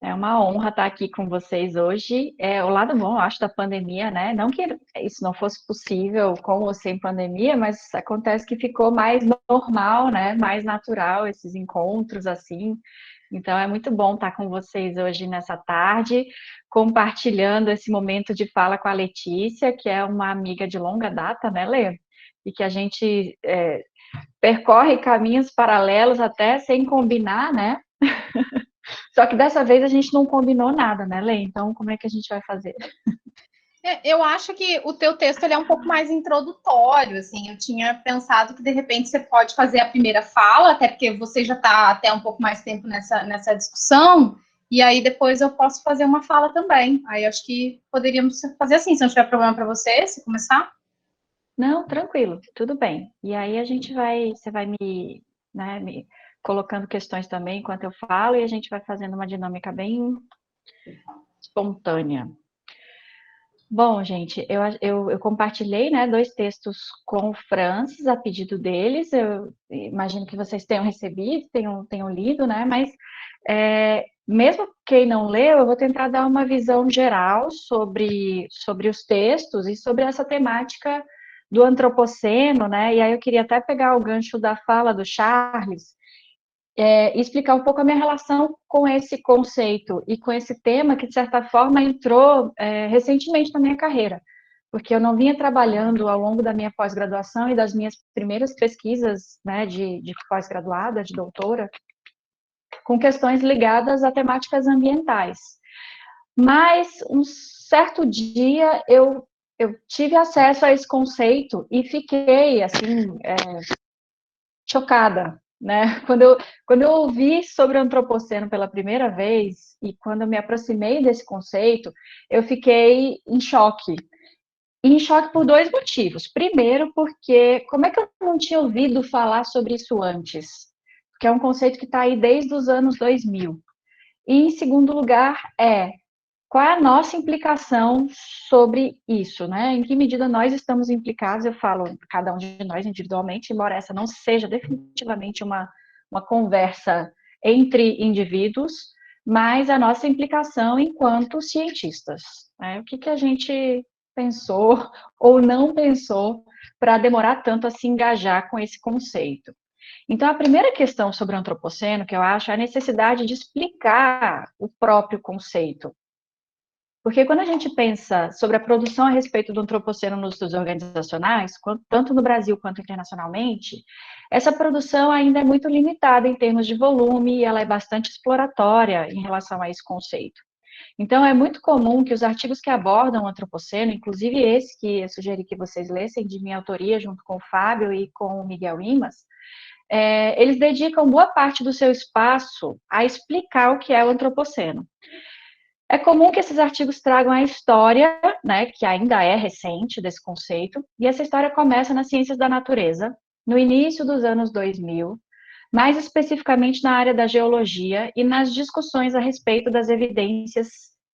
É uma honra estar aqui com vocês hoje. É o lado bom, eu acho, da pandemia, né? Não que isso não fosse possível com ou sem pandemia, mas acontece que ficou mais normal, né? Mais natural esses encontros assim. Então é muito bom estar com vocês hoje nessa tarde, compartilhando esse momento de fala com a Letícia, que é uma amiga de longa data, né, Lê? E que a gente percorre caminhos paralelos até sem combinar, né? Só que dessa vez a gente não combinou nada, né, Lê? Então, como é que a gente vai fazer? Eu acho que o teu texto ele é um pouco mais introdutório, assim. Eu tinha pensado que de repente você pode fazer a primeira fala, até porque você já está até um pouco mais tempo nessa discussão, e aí depois eu posso fazer uma fala também. Aí acho que poderíamos fazer assim, se não tiver problema para você, se começar. Não, tranquilo, tudo bem. E aí você vai né, me colocando questões também enquanto eu falo e a gente vai fazendo uma dinâmica bem espontânea. Bom, gente, eu compartilhei, né, dois textos com o Francis a pedido deles. Eu imagino que vocês tenham recebido, tenham lido, né? Mas mesmo quem não leu, eu vou tentar dar uma visão geral sobre os textos e sobre essa temática do antropoceno, né? E aí eu queria até pegar o gancho da fala do Charles, e explicar um pouco a minha relação com esse conceito e com esse tema que, de certa forma, entrou recentemente na minha carreira, porque eu não vinha trabalhando ao longo da minha pós-graduação e das minhas primeiras pesquisas, né, de pós-graduada, de doutora, com questões ligadas a temáticas ambientais. Mas um certo dia eu tive acesso a esse conceito e fiquei assim chocada, né? Quando eu ouvi sobre o antropoceno pela primeira vez e quando eu me aproximei desse conceito, eu fiquei em choque. E em choque por dois motivos. Primeiro, porque como é que eu não tinha ouvido falar sobre isso antes? Porque é um conceito que está aí desde os anos 2000. E em segundo lugar, qual é a nossa implicação sobre isso, né? Em que medida nós estamos implicados? Eu falo cada um de nós individualmente, embora essa não seja definitivamente uma conversa entre indivíduos, mas a nossa implicação enquanto cientistas, né? O que, que a gente pensou ou não pensou para demorar tanto a se engajar com esse conceito? Então, a primeira questão sobre o antropoceno, que eu acho, é a necessidade de explicar o próprio conceito. Porque quando a gente pensa sobre a produção a respeito do antropoceno nos estudos organizacionais, tanto no Brasil quanto internacionalmente, essa produção ainda é muito limitada em termos de volume e ela é bastante exploratória em relação a esse conceito. Então, é muito comum que os artigos que abordam o antropoceno, inclusive esse que eu sugeri que vocês lessem, de minha autoria, junto com o Fábio e com o Miguel Imas, eles dedicam boa parte do seu espaço a explicar o que é o antropoceno. É comum que esses artigos tragam a história, né, que ainda é recente desse conceito, e essa história começa nas ciências da natureza, no início dos anos 2000, mais especificamente na área da geologia e nas discussões a respeito das evidências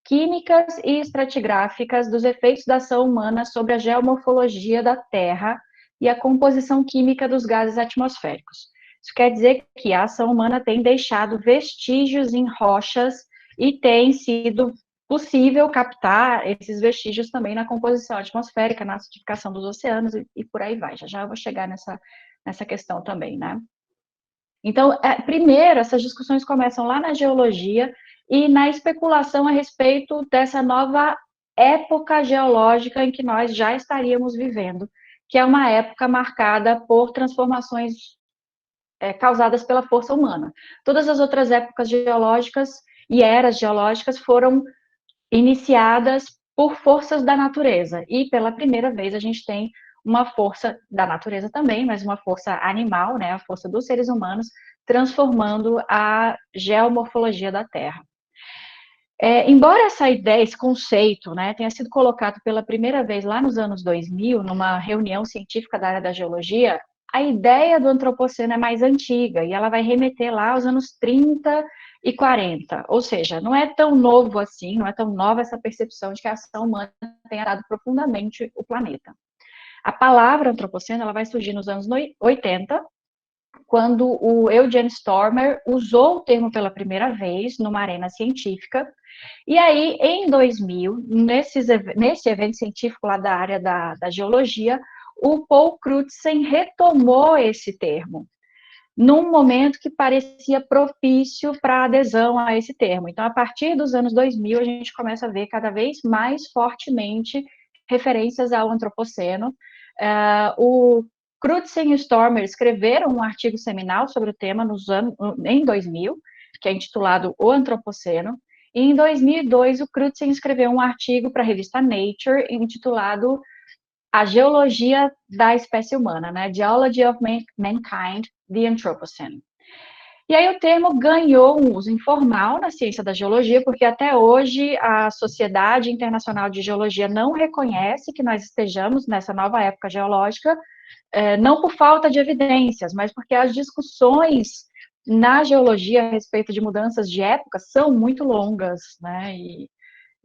químicas e estratigráficas dos efeitos da ação humana sobre a geomorfologia da Terra e a composição química dos gases atmosféricos. Isso quer dizer que a ação humana tem deixado vestígios em rochas e tem sido possível captar esses vestígios também na composição atmosférica, na acidificação dos oceanos e por aí vai. Já já vou chegar nessa questão também, né? Então, primeiro, essas discussões começam lá na geologia e na especulação a respeito dessa nova época geológica em que nós já estaríamos vivendo, que é uma época marcada por transformações causadas pela força humana. Todas as outras épocas geológicas e eras geológicas foram iniciadas por forças da natureza. E pela primeira vez a gente tem uma força da natureza também, mas uma força animal, né, a força dos seres humanos, transformando a geomorfologia da Terra. Embora essa ideia, esse conceito, né, tenha sido colocado pela primeira vez lá nos anos 2000, numa reunião científica da área da geologia, a ideia do antropoceno é mais antiga e ela vai remeter lá aos anos 30 e 40, ou seja, não é tão novo assim, não é tão nova essa percepção de que a ação humana tem arado profundamente o planeta. A palavra antropoceno ela vai surgir nos anos 80 quando o Eugene Stormer usou o termo pela primeira vez numa arena científica. E aí, em 2000, nesse evento científico lá da área da geologia, o Paul Crutzen retomou esse termo, num momento que parecia propício para adesão a esse termo. Então, a partir dos anos 2000, a gente começa a ver cada vez mais fortemente referências ao antropoceno. O Crutzen e Stormer escreveram um artigo seminal sobre o tema em 2000, que é intitulado O Antropoceno. E em 2002, o Crutzen escreveu um artigo para a revista Nature, intitulado A Geologia da Espécie Humana, né? Geology of Mankind, the Anthropocene. E aí o termo ganhou um uso informal na ciência da geologia, porque até hoje a Sociedade Internacional de Geologia não reconhece que nós estejamos nessa nova época geológica, não por falta de evidências, mas porque as discussões na geologia a respeito de mudanças de época são muito longas, né? E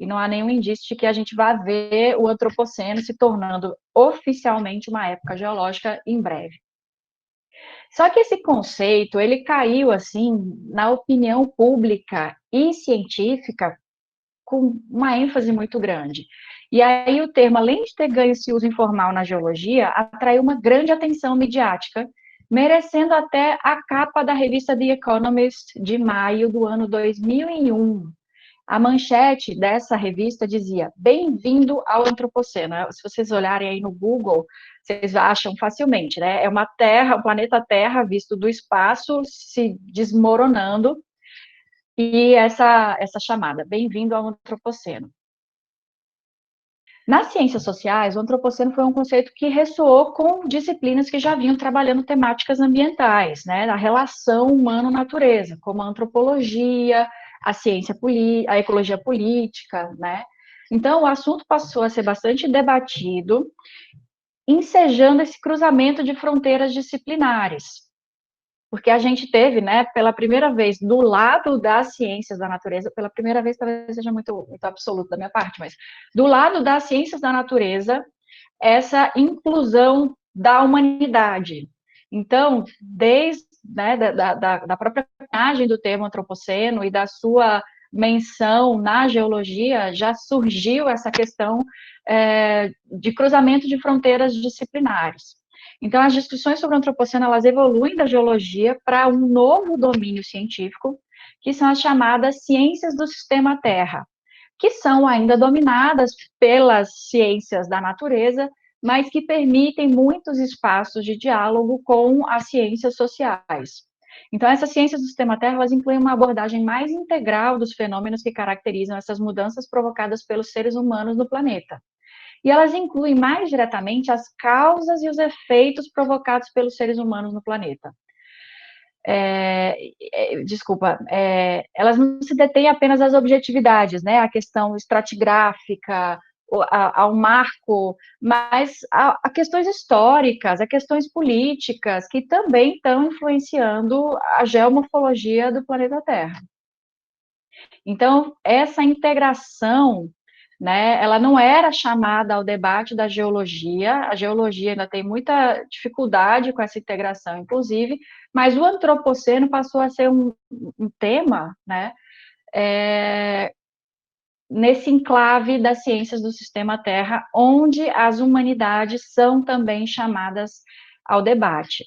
não há nenhum indício de que a gente vá ver o antropoceno se tornando oficialmente uma época geológica em breve. Só que esse conceito, ele caiu, assim, na opinião pública e científica com uma ênfase muito grande. E aí o termo, além de ter ganho esse uso informal na geologia, atraiu uma grande atenção midiática, merecendo até a capa da revista The Economist de maio do ano 2001. A manchete dessa revista dizia: Bem-vindo ao Antropoceno. Se vocês olharem aí no Google, vocês acham facilmente, né? É uma Terra, o planeta Terra visto do espaço se desmoronando, e essa chamada, Bem-vindo ao Antropoceno. Nas ciências sociais, o antropoceno foi um conceito que ressoou com disciplinas que já vinham trabalhando temáticas ambientais, né? A relação humano-natureza, como a antropologia, a ciência, a ecologia política, né? Então, o assunto passou a ser bastante debatido, ensejando esse cruzamento de fronteiras disciplinares. Porque a gente teve, né, pela primeira vez, do lado das ciências da natureza, pela primeira vez talvez seja muito absoluto da minha parte, mas do lado das ciências da natureza, essa inclusão da humanidade. Então, desde, né, da própria imagem do termo antropoceno e da sua menção na geologia, já surgiu essa questão de cruzamento de fronteiras disciplinares. Então, as discussões sobre o antropoceno, elas evoluem da geologia para um novo domínio científico, que são as chamadas ciências do sistema Terra, que são ainda dominadas pelas ciências da natureza, mas que permitem muitos espaços de diálogo com as ciências sociais. Então, essas ciências do sistema Terra, elas incluem uma abordagem mais integral dos fenômenos que caracterizam essas mudanças provocadas pelos seres humanos no planeta. E elas incluem mais diretamente as causas e os efeitos provocados pelos seres humanos no planeta. Elas não se detêm apenas às objetividades, né, a questão estratigráfica, ao marco, mas a questões históricas, a questões políticas, que também estão influenciando a geomorfologia do planeta Terra. Então, essa integração, né, ela não era chamada ao debate da geologia, a geologia ainda tem muita dificuldade com essa integração, inclusive, mas o antropoceno passou a ser um tema, né, nesse enclave das ciências do sistema Terra, onde as humanidades são também chamadas ao debate.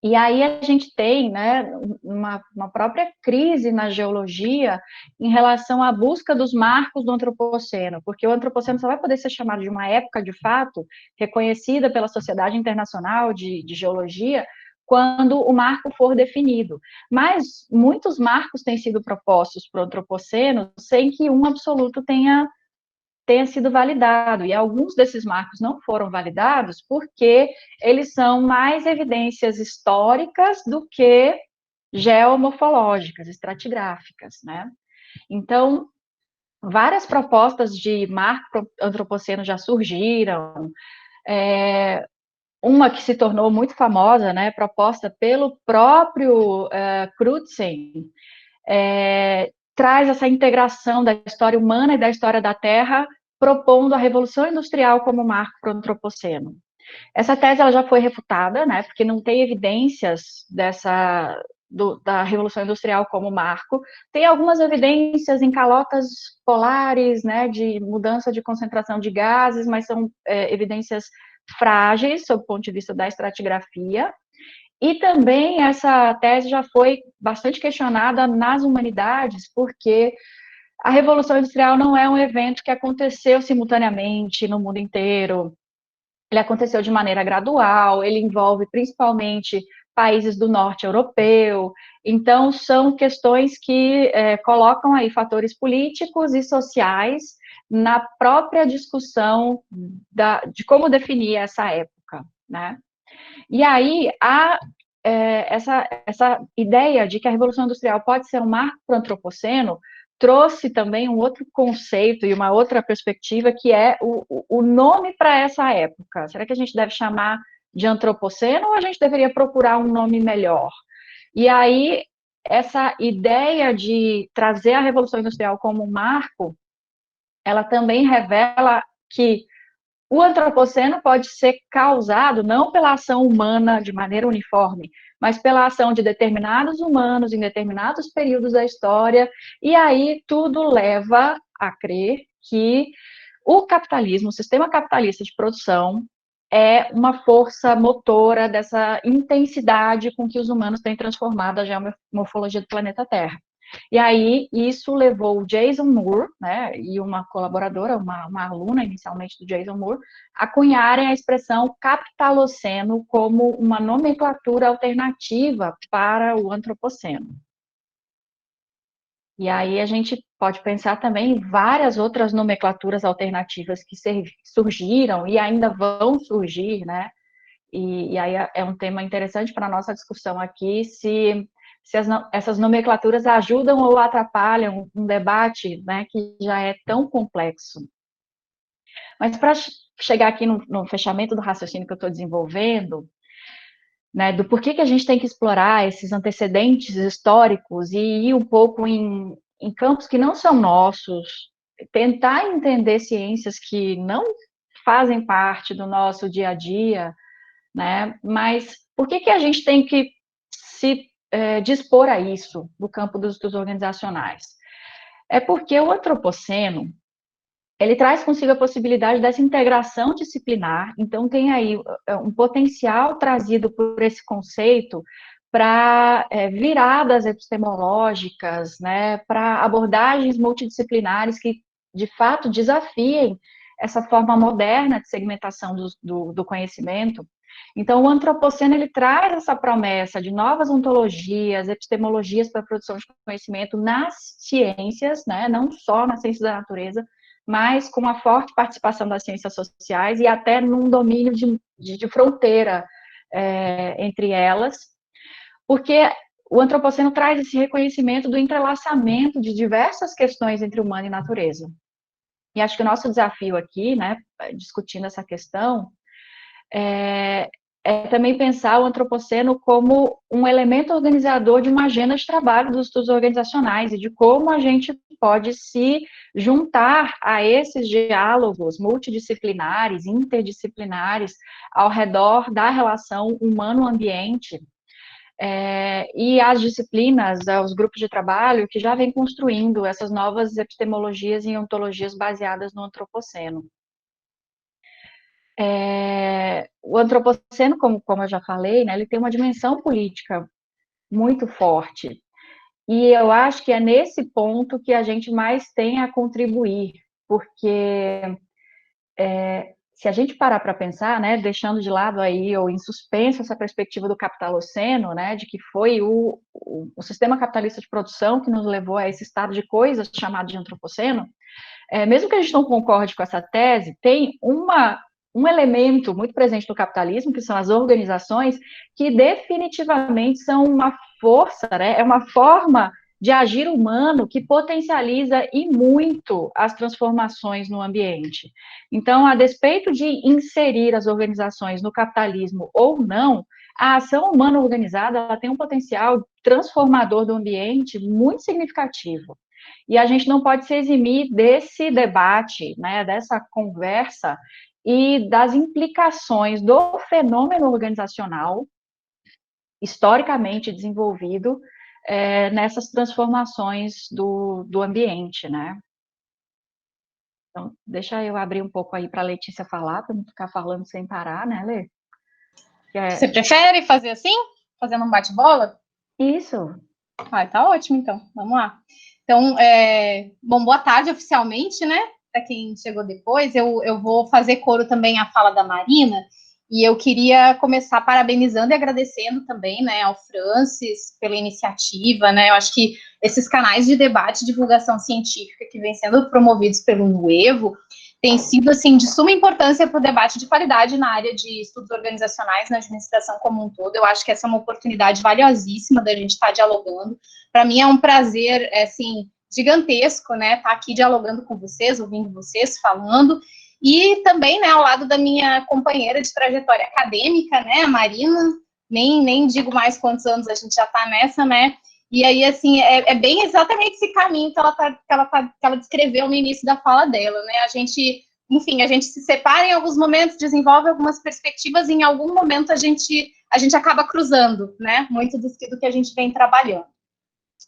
E aí a gente tem, né, uma própria crise na geologia em relação à busca dos marcos do antropoceno, porque o antropoceno só vai poder ser chamado de uma época de fato, reconhecida pela Sociedade Internacional de Geologia, quando o marco for definido. Mas muitos marcos têm sido propostos para o antropoceno sem que um absoluto tenha sido validado, e alguns desses marcos não foram validados porque eles são mais evidências históricas do que geomorfológicas, estratigráficas, né? Então, várias propostas de marco antropoceno já surgiram, uma que se tornou muito famosa, né, proposta pelo próprio Crutzen, traz essa integração da história humana e da história da Terra, propondo a Revolução Industrial como marco para o antropoceno. Essa tese ela já foi refutada, né, porque não tem evidências da Revolução Industrial como marco. Tem algumas evidências em calotas polares, né, de mudança de concentração de gases, mas são evidências frágeis, sob o ponto de vista da estratigrafia. E também essa tese já foi bastante questionada nas humanidades, porque a Revolução Industrial não é um evento que aconteceu simultaneamente no mundo inteiro. Ele aconteceu de maneira gradual, ele envolve principalmente países do norte europeu, então são questões que colocam aí fatores políticos e sociais na própria discussão de como definir essa época, né? E aí, essa ideia de que a Revolução Industrial pode ser um marco para o antropoceno trouxe também um outro conceito e uma outra perspectiva, que é o nome para essa época. Será que a gente deve chamar de antropoceno ou a gente deveria procurar um nome melhor? E aí, essa ideia de trazer a Revolução Industrial como um marco, ela também revela que o antropoceno pode ser causado não pela ação humana de maneira uniforme, mas pela ação de determinados humanos em determinados períodos da história, e aí tudo leva a crer que o capitalismo, o sistema capitalista de produção, é uma força motora dessa intensidade com que os humanos têm transformado a geomorfologia do planeta Terra. E aí, isso levou o Jason Moore, né, e uma colaboradora, uma aluna inicialmente do Jason Moore, a cunharem a expressão capitaloceno como uma nomenclatura alternativa para o antropoceno. E aí a gente pode pensar também em várias outras nomenclaturas alternativas que surgiram e ainda vão surgir, né? E aí é um tema interessante para a nossa discussão aqui, se essas nomenclaturas ajudam ou atrapalham um debate, né, que já é tão complexo. Mas para chegar aqui no fechamento do raciocínio que eu estou desenvolvendo, né, do porquê que a gente tem que explorar esses antecedentes históricos e ir um pouco em campos que não são nossos, tentar entender ciências que não fazem parte do nosso dia a dia, né? Mas por que a gente tem que se dispor a isso no campo dos organizacionais? É porque o antropoceno, ele traz consigo a possibilidade dessa integração disciplinar, então tem aí um potencial trazido por esse conceito para viradas epistemológicas, né, para abordagens multidisciplinares que, de fato, desafiem essa forma moderna de segmentação do conhecimento. Então, o antropoceno, ele traz essa promessa de novas ontologias, epistemologias para a produção de conhecimento nas ciências, né, não só nas ciências da natureza, mas com uma forte participação das ciências sociais e até num domínio de fronteira entre elas, porque o antropoceno traz esse reconhecimento do entrelaçamento de diversas questões entre humano e natureza. E acho que o nosso desafio aqui, né, discutindo essa questão, é também pensar o antropoceno como um elemento organizador de uma agenda de trabalho dos estudos organizacionais e de como a gente pode se juntar a esses diálogos multidisciplinares, interdisciplinares, ao redor da relação humano-ambiente, e as disciplinas, os grupos de trabalho que já vêm construindo essas novas epistemologias e ontologias baseadas no antropoceno. O antropoceno, como eu já falei, né, ele tem uma dimensão política muito forte. E eu acho que é nesse ponto que a gente mais tem a contribuir, porque se a gente parar para pensar, né, deixando de lado aí, ou em suspenso essa perspectiva do capitaloceno, né, de que foi o sistema capitalista de produção que nos levou a esse estado de coisas chamado de antropoceno, mesmo que a gente não concorde com essa tese, tem um elemento muito presente no capitalismo, que são as organizações, que definitivamente são uma força, né, é uma forma de agir humano que potencializa e muito as transformações no ambiente. Então, a despeito de inserir as organizações no capitalismo ou não, a ação humana organizada ela tem um potencial transformador do ambiente muito significativo. E a gente não pode se eximir desse debate, né, dessa conversa, e das implicações do fenômeno organizacional, historicamente desenvolvido, nessas transformações do ambiente, né? Então, deixa eu abrir um pouco aí para a Letícia falar, para não ficar falando sem parar, né, Lê? Você prefere fazer assim? Fazendo um bate-bola? Isso. Tá ótimo, então. Vamos lá. Então, bom, boa tarde oficialmente, né? Para quem chegou depois, eu vou fazer coro também à fala da Marina, e eu queria começar parabenizando e agradecendo também, né, ao Francis pela iniciativa, né? Eu acho que esses canais de debate e divulgação científica que vêm sendo promovidos pelo Nuevo têm sido, assim, de suma importância para o debate de qualidade na área de estudos organizacionais, na administração como um todo. Eu acho que essa é uma oportunidade valiosíssima da gente estar dialogando. Para mim é um prazer, assim, gigantesco, né, estar aqui dialogando com vocês, ouvindo vocês, falando, e também, né, ao lado da minha companheira de trajetória acadêmica, né, a Marina, nem digo mais quantos anos a gente já está nessa, né, e aí, assim, é bem exatamente esse caminho que ela descreveu no início da fala dela, né, a gente, enfim, a gente se separa em alguns momentos, desenvolve algumas perspectivas, e em algum momento a gente acaba cruzando, né, muito do que a gente vem trabalhando.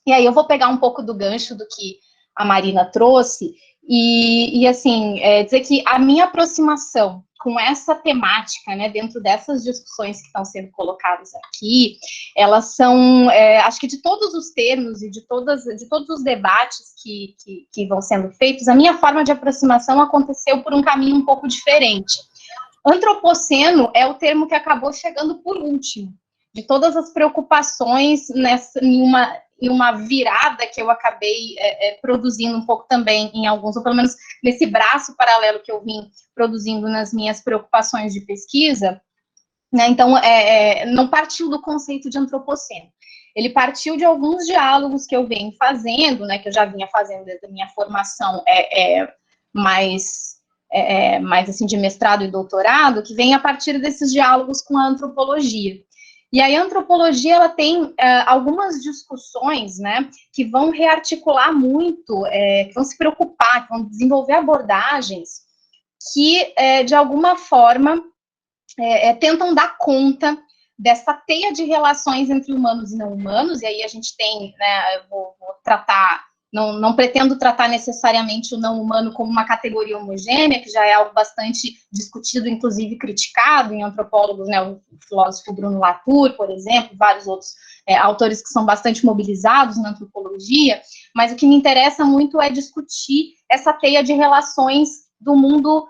E aí eu vou pegar um pouco do gancho do que a Marina trouxe e assim, dizer que a minha aproximação com essa temática, né, dentro dessas discussões que estão sendo colocadas aqui, elas são, acho que de todos os termos e de todos os debates que vão sendo feitos, a minha forma de aproximação aconteceu por um caminho um pouco diferente. Antropoceno é o termo que acabou chegando por último, de todas as preocupações em uma virada que eu acabei produzindo um pouco também em alguns, ou pelo menos nesse braço paralelo que eu vim produzindo nas minhas preocupações de pesquisa, né? Então, não partiu do conceito de antropoceno. Ele partiu de alguns diálogos que eu venho fazendo, né, que eu já vinha fazendo desde a minha formação mais assim, de mestrado e doutorado, que vem a partir desses diálogos com a antropologia. E aí a antropologia, ela tem algumas discussões, né, que vão rearticular muito, que vão se preocupar, que vão desenvolver abordagens que, de alguma forma, tentam dar conta dessa teia de relações entre humanos e não humanos, e aí a gente tem, né, eu vou tratar, não pretendo tratar necessariamente o não humano como uma categoria homogênea, que já é algo bastante discutido, inclusive criticado em antropólogos, né, o filósofo Bruno Latour, por exemplo, vários outros autores que são bastante mobilizados na antropologia, mas o que me interessa muito é discutir essa teia de relações do mundo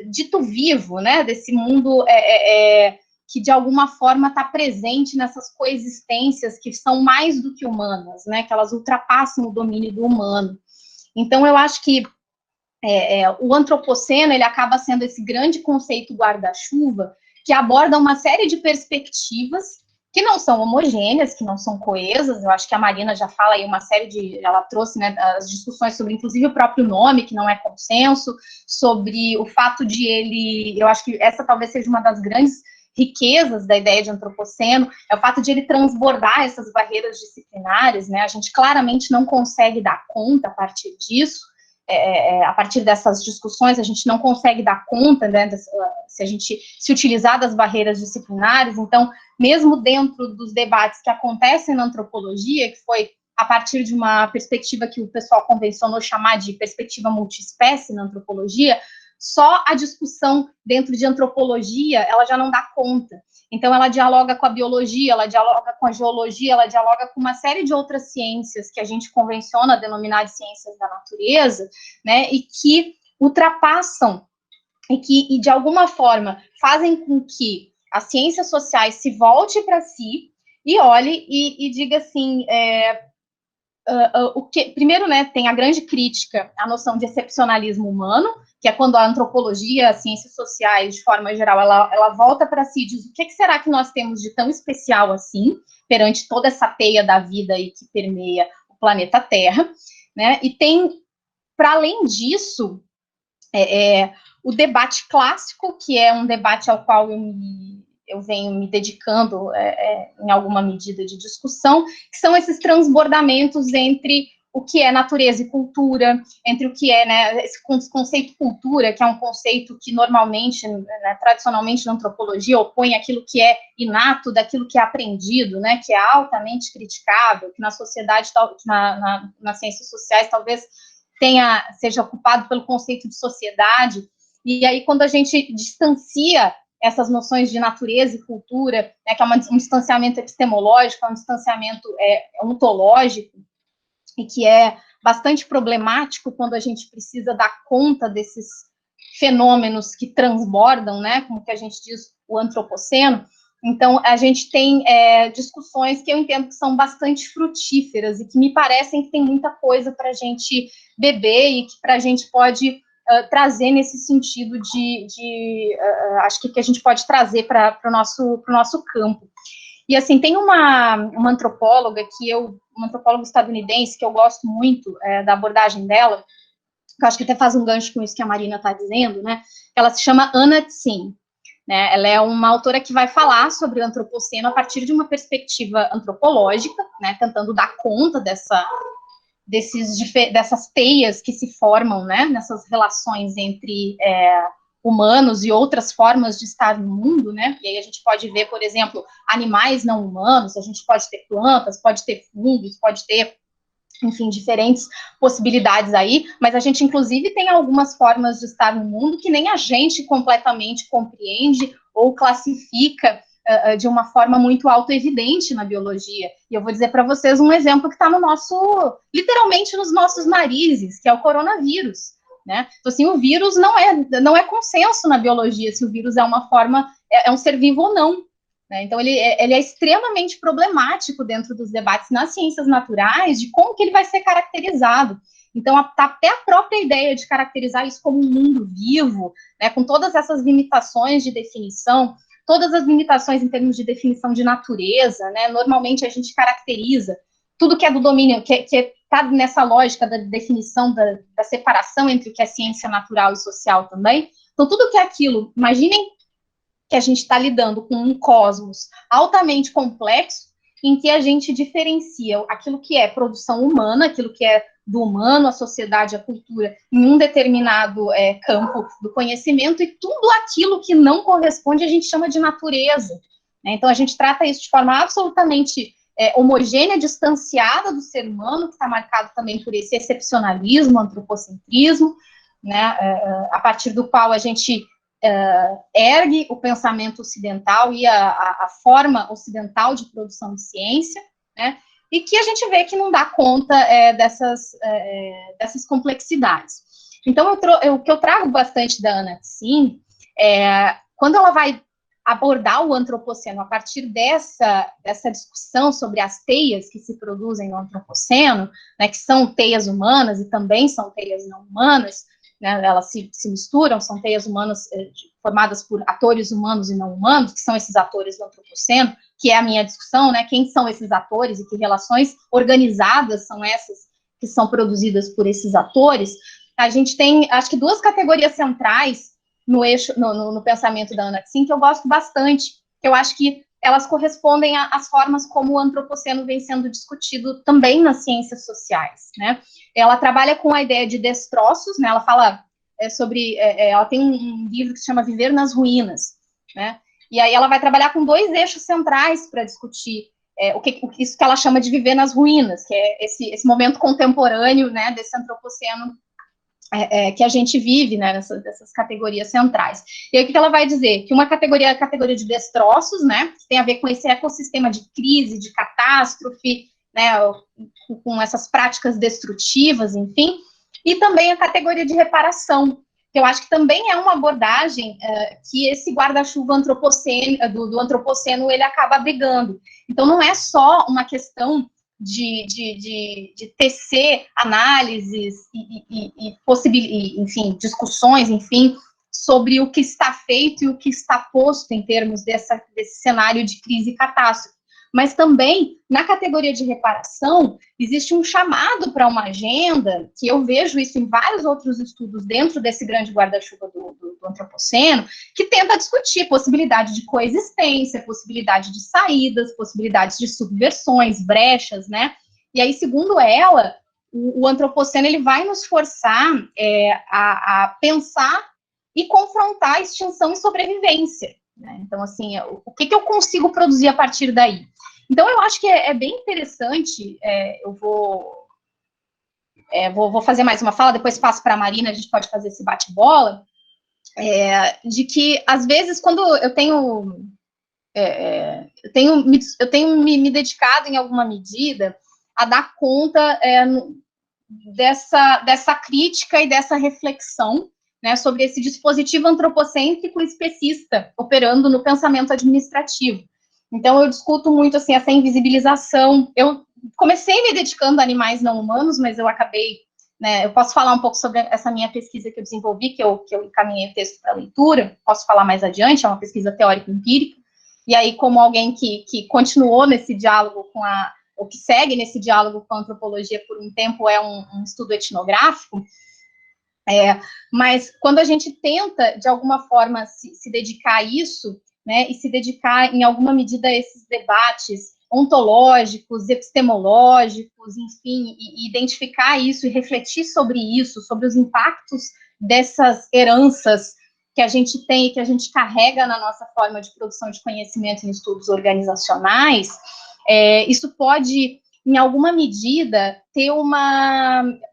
dito vivo, né, desse mundo que de alguma forma está presente nessas coexistências que são mais do que humanas, né, que elas ultrapassam o domínio do humano. Então, eu acho que o antropoceno, ele acaba sendo esse grande conceito guarda-chuva que aborda uma série de perspectivas que não são homogêneas, que não são coesas. Eu acho que a Marina já fala aí uma série ela trouxe, né, as discussões sobre, inclusive, o próprio nome, que não é consenso, sobre o fato de eu acho que essa talvez seja uma das grandes riquezas da ideia de antropoceno, é o fato de ele transbordar essas barreiras disciplinares, né, a gente claramente não consegue dar conta a partir disso, a partir dessas discussões, a gente não consegue dar conta, né, se a gente se utilizar das barreiras disciplinares. Então, mesmo dentro dos debates que acontecem na antropologia, que foi a partir de uma perspectiva que o pessoal convencionou chamar de perspectiva multiespécie na antropologia, só a discussão dentro de antropologia, ela já não dá conta. Então, ela dialoga com a biologia, ela dialoga com a geologia, ela dialoga com uma série de outras ciências que a gente convenciona denominar de ciências da natureza, né, e que ultrapassam e de alguma forma fazem com que as ciências sociais se volte para si e olhe e diga assim, primeiro, né, tem a grande crítica à noção de excepcionalismo humano, que é quando a antropologia, as ciências sociais, de forma geral, ela volta para si e diz o que será que nós temos de tão especial assim, perante toda essa teia da vida aí que permeia o planeta Terra, né, e tem, para além disso, o debate clássico, que é um debate ao qual eu venho me dedicando em alguma medida de discussão, que são esses transbordamentos entre o que é natureza e cultura, entre o que é, né, esse conceito cultura, que é um conceito que normalmente, né, tradicionalmente na antropologia, opõe aquilo que é inato daquilo que é aprendido, né, que é altamente criticável, que na sociedade, nas ciências sociais, talvez seja ocupado pelo conceito de sociedade. E aí, quando a gente distancia essas noções de natureza e cultura, né, que é um distanciamento epistemológico, é um distanciamento ontológico, e que é bastante problemático quando a gente precisa dar conta desses fenômenos que transbordam, né, como que a gente diz, o antropoceno. Então, a gente tem discussões que eu entendo que são bastante frutíferas e que me parecem que tem muita coisa para a gente beber e que para a gente pode trazer nesse sentido acho que a gente pode trazer para o nosso campo. E, assim, tem uma antropóloga uma antropóloga estadunidense que eu gosto muito da abordagem dela, que eu acho que até faz um gancho com isso que a Marina está dizendo, né? Ela se chama Anna Tsing, né? Ela é uma autora que vai falar sobre o antropoceno a partir de uma perspectiva antropológica, né? Tentando dar conta dessas teias que se formam, né? Nessas relações entre humanos e outras formas de estar no mundo, né? E aí a gente pode ver, por exemplo, animais não humanos, a gente pode ter plantas, pode ter fungos, pode ter, enfim, diferentes possibilidades aí, mas a gente, inclusive, tem algumas formas de estar no mundo que nem a gente completamente compreende ou classifica de uma forma muito autoevidente na biologia. E eu vou dizer para vocês um exemplo que está literalmente nos nossos narizes, que é o coronavírus. Né? Então, assim, o vírus não é consenso na biologia se o vírus é uma forma, é um ser vivo ou não. Né? Então, ele é extremamente problemático dentro dos debates nas ciências naturais de como que ele vai ser caracterizado. Então, até a própria ideia de caracterizar isso como um mundo vivo, né, com todas essas limitações de definição, todas as limitações em termos de definição de natureza, né, normalmente a gente caracteriza tudo que é do domínio, que está nessa lógica da definição, da separação entre o que é ciência natural e social também. Então, tudo que é aquilo, imaginem que a gente está lidando com um cosmos altamente complexo, em que a gente diferencia aquilo que é produção humana, aquilo que é do humano, a sociedade, a cultura, em um determinado campo do conhecimento, e tudo aquilo que não corresponde a gente chama de natureza. Né? Então, a gente trata isso de forma absolutamente homogênea, distanciada do ser humano, que está marcado também por esse excepcionalismo, antropocentrismo, né? A partir do qual a gente ergue o pensamento ocidental e a forma ocidental de produção de ciência, né? E que a gente vê que não dá conta dessas complexidades. Então, o que eu trago bastante da Anna Tsing, quando ela vai abordar o antropoceno a partir dessa discussão sobre as teias que se produzem no antropoceno, né, que são teias humanas e também são teias não humanas, né, elas se misturam, são teias humanas formadas por atores humanos e não humanos, que são esses atores do antropoceno, que é a minha discussão, né, quem são esses atores e que relações organizadas são essas que são produzidas por esses atores. A gente tem, acho que, duas categorias centrais no pensamento da Anna Tsing, que eu gosto bastante, que eu acho que elas correspondem às formas como o antropoceno vem sendo discutido também nas ciências sociais, né? Ela trabalha com a ideia de destroços, né? Ela fala ela tem um livro que se chama Viver nas Ruínas, né? E aí ela vai trabalhar com dois eixos centrais para discutir isso que ela chama de viver nas ruínas, que é esse momento contemporâneo, né, desse antropoceno que a gente vive, né, dessas categorias centrais. E aí o que ela vai dizer? Que uma categoria é a categoria de destroços, né, que tem a ver com esse ecossistema de crise, de catástrofe, né, com essas práticas destrutivas, enfim, e também a categoria de reparação, que eu acho que também é uma abordagem que esse guarda-chuva do antropoceno ele acaba abrigando. Então, não é só uma questão de tecer análises enfim, discussões, enfim, sobre o que está feito e o que está posto em termos desse cenário de crise e catástrofe. Mas também, na categoria de reparação, existe um chamado para uma agenda, que eu vejo isso em vários outros estudos dentro desse grande guarda-chuva do antropoceno, que tenta discutir possibilidade de coexistência, possibilidade de saídas, possibilidades de subversões, brechas, né? E aí, segundo ela, o antropoceno ele vai nos forçar a pensar e confrontar a extinção e sobrevivência. Né? Então, assim, o que eu consigo produzir a partir daí? Então, eu acho que é bem interessante, eu vou fazer mais uma fala, depois passo para a Marina, a gente pode fazer esse bate-bola, de que, às vezes, quando eu tenho me dedicado, em alguma medida, a dar conta dessa crítica e dessa reflexão, né, sobre esse dispositivo antropocêntrico especista operando no pensamento administrativo. Então, eu discuto muito assim, essa invisibilização. Eu comecei me dedicando a animais não humanos, mas eu acabei, né, eu posso falar um pouco sobre essa minha pesquisa que eu desenvolvi, que eu encaminhei o texto para leitura, posso falar mais adiante, é uma pesquisa teórico-empírica, e aí, como alguém que continuou nesse diálogo ou que segue nesse diálogo com a antropologia por um tempo, é um estudo etnográfico, mas quando a gente tenta, de alguma forma, se dedicar a isso, né, e se dedicar, em alguma medida, a esses debates ontológicos, epistemológicos, enfim, e identificar isso e refletir sobre isso, sobre os impactos dessas heranças que a gente tem e que a gente carrega na nossa forma de produção de conhecimento em estudos organizacionais, isso pode, em alguma medida,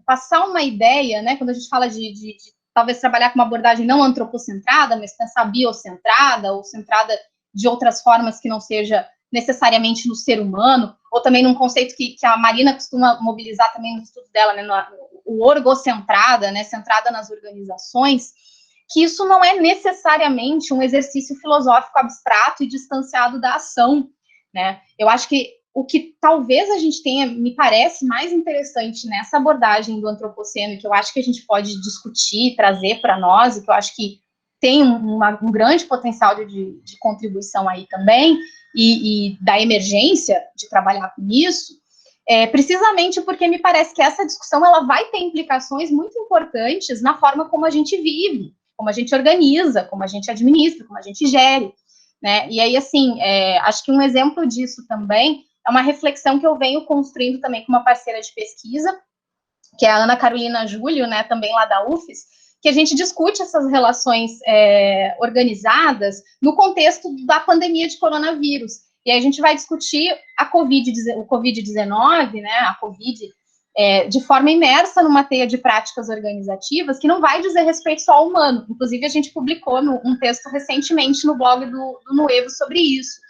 passar uma ideia, né, quando a gente fala de talvez trabalhar com uma abordagem não antropocentrada, mas pensar biocentrada, ou centrada de outras formas que não seja necessariamente no ser humano, ou também num conceito que a Marina costuma mobilizar também no estudo dela, né, o orgocentrada, né, centrada nas organizações, que isso não é necessariamente um exercício filosófico abstrato e distanciado da ação, né? Eu acho que o que talvez a gente tenha, me parece mais interessante nessa abordagem do antropoceno, que eu acho que a gente pode discutir, trazer para nós, e que eu acho que tem um grande potencial de contribuição aí também, e da emergência de trabalhar com isso, precisamente porque me parece que essa discussão ela vai ter implicações muito importantes na forma como a gente vive, como a gente organiza, como a gente administra, como a gente gere, né? E aí, assim, acho que um exemplo disso também é uma reflexão que eu venho construindo também com uma parceira de pesquisa, que é a Ana Carolina Júlio, né, também lá da UFES, que a gente discute essas relações organizadas no contexto da pandemia de coronavírus. E aí a gente vai discutir o Covid-19, né, a Covid, de forma imersa numa teia de práticas organizativas que não vai dizer respeito só ao humano. Inclusive, a gente publicou um texto recentemente no blog do Nuevo sobre isso.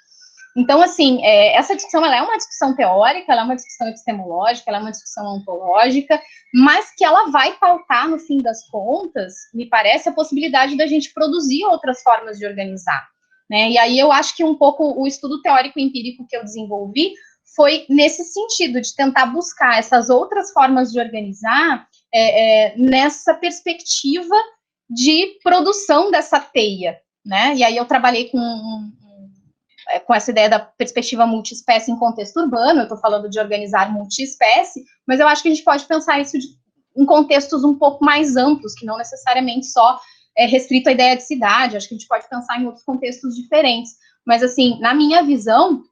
Então, assim, essa discussão ela é uma discussão teórica, ela é uma discussão epistemológica, ela é uma discussão ontológica, mas que ela vai pautar, no fim das contas, me parece, a possibilidade da gente produzir outras formas de organizar. Né? E aí eu acho que um pouco o estudo teórico-empírico que eu desenvolvi foi nesse sentido, de tentar buscar essas outras formas de organizar nessa perspectiva de produção dessa teia. Né? E aí eu trabalhei com essa ideia da perspectiva multiespécie em contexto urbano, eu estou falando de organizar multiespécie, mas eu acho que a gente pode pensar isso em contextos um pouco mais amplos, que não necessariamente só é restrito à ideia de cidade, acho que a gente pode pensar em outros contextos diferentes. Mas, assim, na minha visão,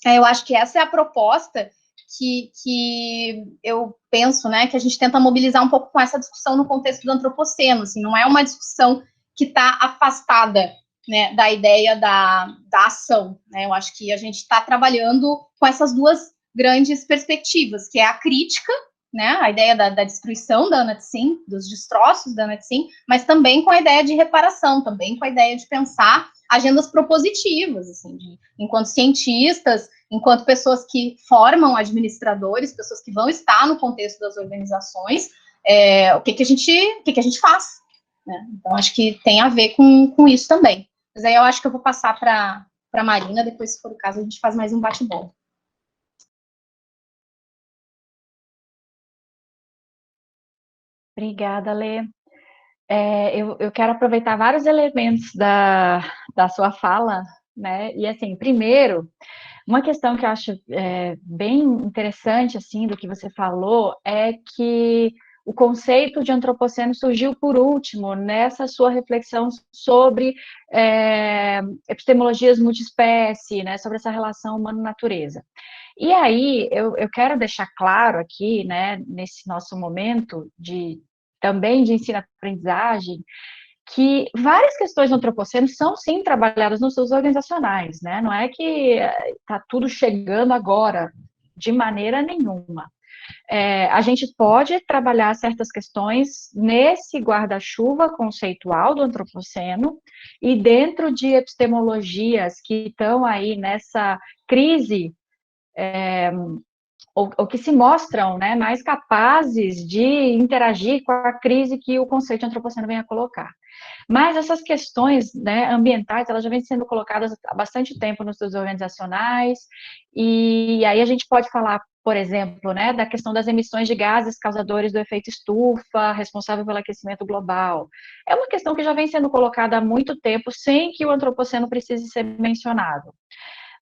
eu acho que essa é a proposta que eu penso, né, que a gente tenta mobilizar um pouco com essa discussão no contexto do antropoceno, assim, não é uma discussão que está afastada, né, da ideia da ação, né, eu acho que a gente está trabalhando com essas duas grandes perspectivas, que é a crítica, né, a ideia da destruição da Anat-Sin, dos destroços da Anat-Sin, mas também com a ideia de reparação, também com a ideia de pensar agendas propositivas, assim, enquanto cientistas, enquanto pessoas que formam administradores, pessoas que vão estar no contexto das organizações, o que a gente faz, né? Então, acho que tem a ver com isso também. Mas aí eu acho que eu vou passar para a Marina, depois, se for o caso, a gente faz mais um bate-bola. Obrigada, Lê. Eu quero aproveitar vários elementos da sua fala, né? E assim, primeiro, uma questão que eu acho bem interessante, assim, do que você falou, é que o conceito de antropoceno surgiu por último nessa sua reflexão sobre epistemologias multiespécie, né? Sobre essa relação humano-natureza. E aí, eu quero deixar claro aqui, né, nesse nosso momento também de ensino-aprendizagem, que várias questões do antropoceno são, sim, trabalhadas nos estudos organizacionais, né? Não é que está tudo chegando agora, de maneira nenhuma. A gente pode trabalhar certas questões nesse guarda-chuva conceitual do antropoceno e dentro de epistemologias que estão aí nessa crise, ou que se mostram, né, mais capazes de interagir com a crise que o conceito de antropoceno vem a colocar. Mas essas questões, né, ambientais, elas já vêm sendo colocadas há bastante tempo nos estudos organizacionais, e aí a gente pode falar, por exemplo, né, da questão das emissões de gases causadores do efeito estufa, responsável pelo aquecimento global. É uma questão que já vem sendo colocada há muito tempo, sem que o antropoceno precise ser mencionado.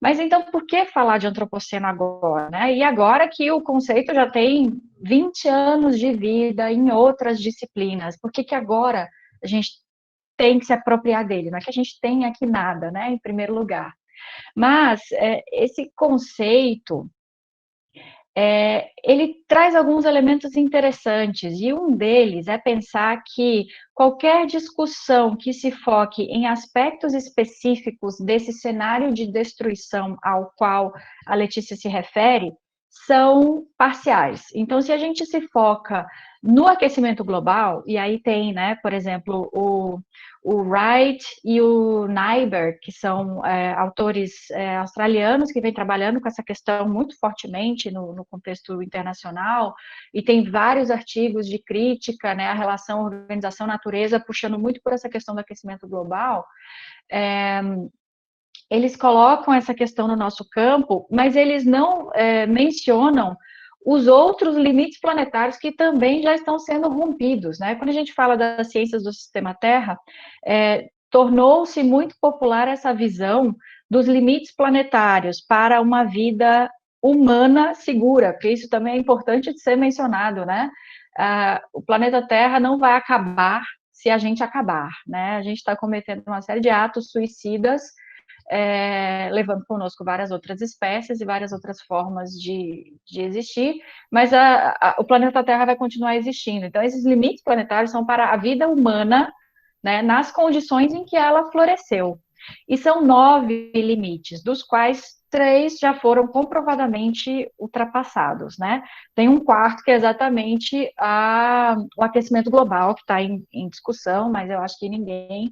Mas então, por que falar de antropoceno agora, né? E agora que o conceito já tem 20 anos de vida em outras disciplinas, por que agora a gente tem que se apropriar dele? Não é que a gente tenha aqui nada, né, em primeiro lugar. Mas esse conceito, ele traz alguns elementos interessantes, e um deles é pensar que qualquer discussão que se foque em aspectos específicos desse cenário de destruição ao qual a Letícia se refere, são parciais. Então, se a gente se foca no aquecimento global, e aí tem, né, por exemplo, o Wright e o Nyberg, que são autores australianos que vêm trabalhando com essa questão muito fortemente no contexto internacional, e tem vários artigos de crítica, né, à relação organização-natureza, puxando muito por essa questão do aquecimento global. Eles colocam essa questão no nosso campo, mas eles não mencionam os outros limites planetários que também já estão sendo rompidos, né? Quando a gente fala das ciências do sistema Terra, tornou-se muito popular essa visão dos limites planetários para uma vida humana segura, porque isso também é importante de ser mencionado, né? O planeta Terra não vai acabar se a gente acabar, né? A gente está cometendo uma série de atos suicidas, levando conosco várias outras espécies e várias outras formas de existir, mas o planeta Terra vai continuar existindo. Então, esses limites planetários são para a vida humana, né, nas condições em que ela floresceu. E são 9 limites, dos quais 3 já foram comprovadamente ultrapassados, né? Tem um quarto que é exatamente o aquecimento global, que está em discussão, mas eu acho que ninguém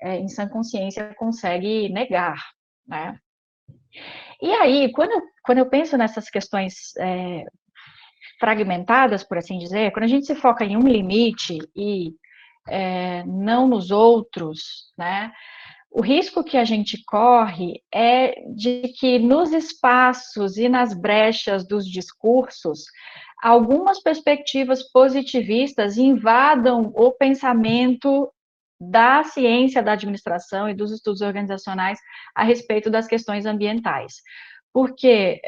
em sã consciência consegue negar, né? E aí, quando eu penso nessas questões fragmentadas, por assim dizer, quando a gente se foca em um limite e não nos outros, né? O risco que a gente corre é de que nos espaços e nas brechas dos discursos, algumas perspectivas positivistas invadam o pensamento da ciência da administração e dos estudos organizacionais a respeito das questões ambientais. Porque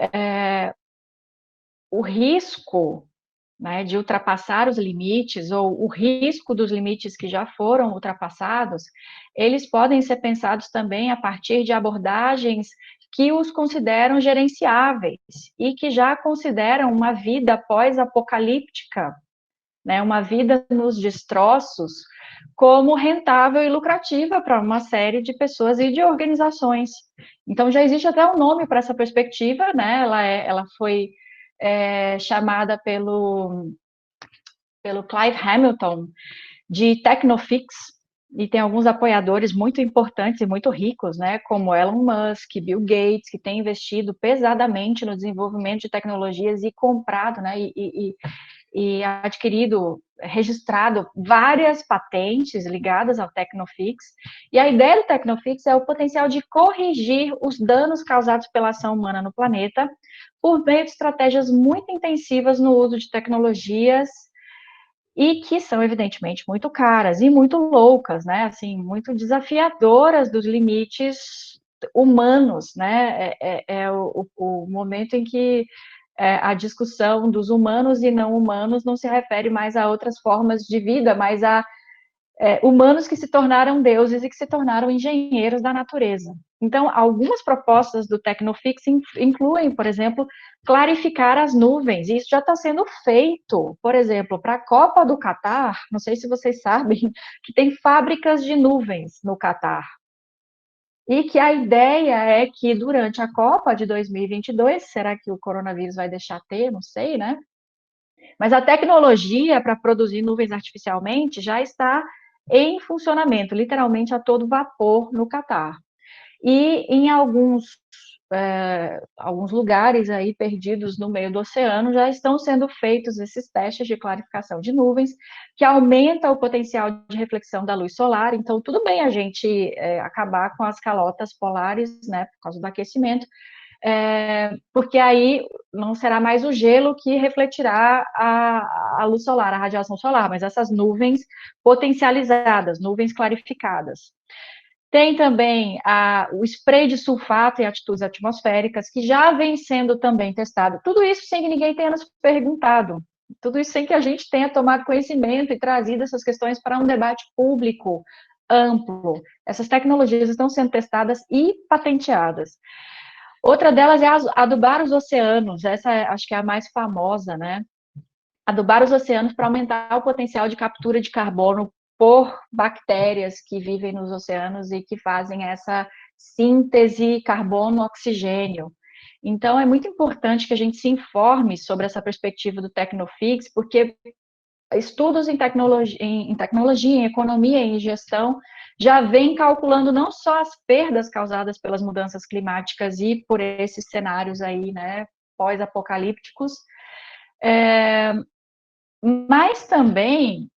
o risco, né, de ultrapassar os limites, ou o risco dos limites que já foram ultrapassados, eles podem ser pensados também a partir de abordagens que os consideram gerenciáveis e que já consideram uma vida pós-apocalíptica, né, uma vida nos destroços, como rentável e lucrativa para uma série de pessoas e de organizações. Então, já existe até um nome para essa perspectiva, né? Ela foi chamada pelo Clive Hamilton de Technofix, e tem alguns apoiadores muito importantes e muito ricos, né, como Elon Musk, Bill Gates, que têm investido pesadamente no desenvolvimento de tecnologias e comprado, né, e adquirido, registrado várias patentes ligadas ao Technofix. E a ideia do Technofix é o potencial de corrigir os danos causados pela ação humana no planeta por meio de estratégias muito intensivas no uso de tecnologias e que são, evidentemente, muito caras e muito loucas, né, assim, muito desafiadoras dos limites humanos, né, o momento em que a discussão dos humanos e não humanos não se refere mais a outras formas de vida, mas a humanos que se tornaram deuses e que se tornaram engenheiros da natureza, Então, algumas propostas do Tecnofix incluem, por exemplo, clarificar as nuvens, e isso já está sendo feito. Por exemplo, para a Copa do Catar, não sei se vocês sabem, que tem fábricas de nuvens no Catar. E que a ideia é que durante a Copa de 2022, será que o coronavírus vai deixar ter? Não sei, né? Mas a tecnologia para produzir nuvens artificialmente já está em funcionamento, literalmente a todo vapor no Catar. E em alguns lugares aí perdidos no meio do oceano já estão sendo feitos esses testes de clarificação de nuvens, que aumenta o potencial de reflexão da luz solar. Então, tudo bem a gente acabar com as calotas polares, né, por causa do aquecimento, porque aí não será mais o gelo que refletirá a luz solar, a radiação solar, mas essas nuvens potencializadas, nuvens clarificadas. Tem também o spray de sulfato em atitudes atmosféricas, que já vem sendo também testado. Tudo isso sem que ninguém tenha nos perguntado. Tudo isso sem que a gente tenha tomado conhecimento e trazido essas questões para um debate público amplo. Essas tecnologias estão sendo testadas e patenteadas. Outra delas é adubar os oceanos. Essa acho que é a mais famosa, né? Adubar os oceanos para aumentar o potencial de captura de carbono por bactérias que vivem nos oceanos e que fazem essa síntese carbono-oxigênio. Então, é muito importante que a gente se informe sobre essa perspectiva do Tecnofix, porque estudos em tecnologia, em economia e em gestão já vêm calculando não só as perdas causadas pelas mudanças climáticas e por esses cenários aí, né, pós-apocalípticos, mas também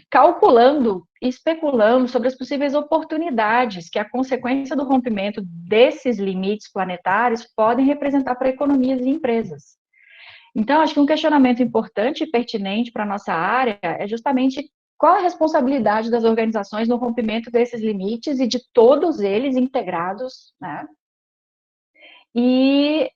calculando, especulando sobre as possíveis oportunidades que a consequência do rompimento desses limites planetários podem representar para economias e empresas. Então, acho que um questionamento importante e pertinente para a nossa área é justamente qual a responsabilidade das organizações no rompimento desses limites e de todos eles integrados, né? E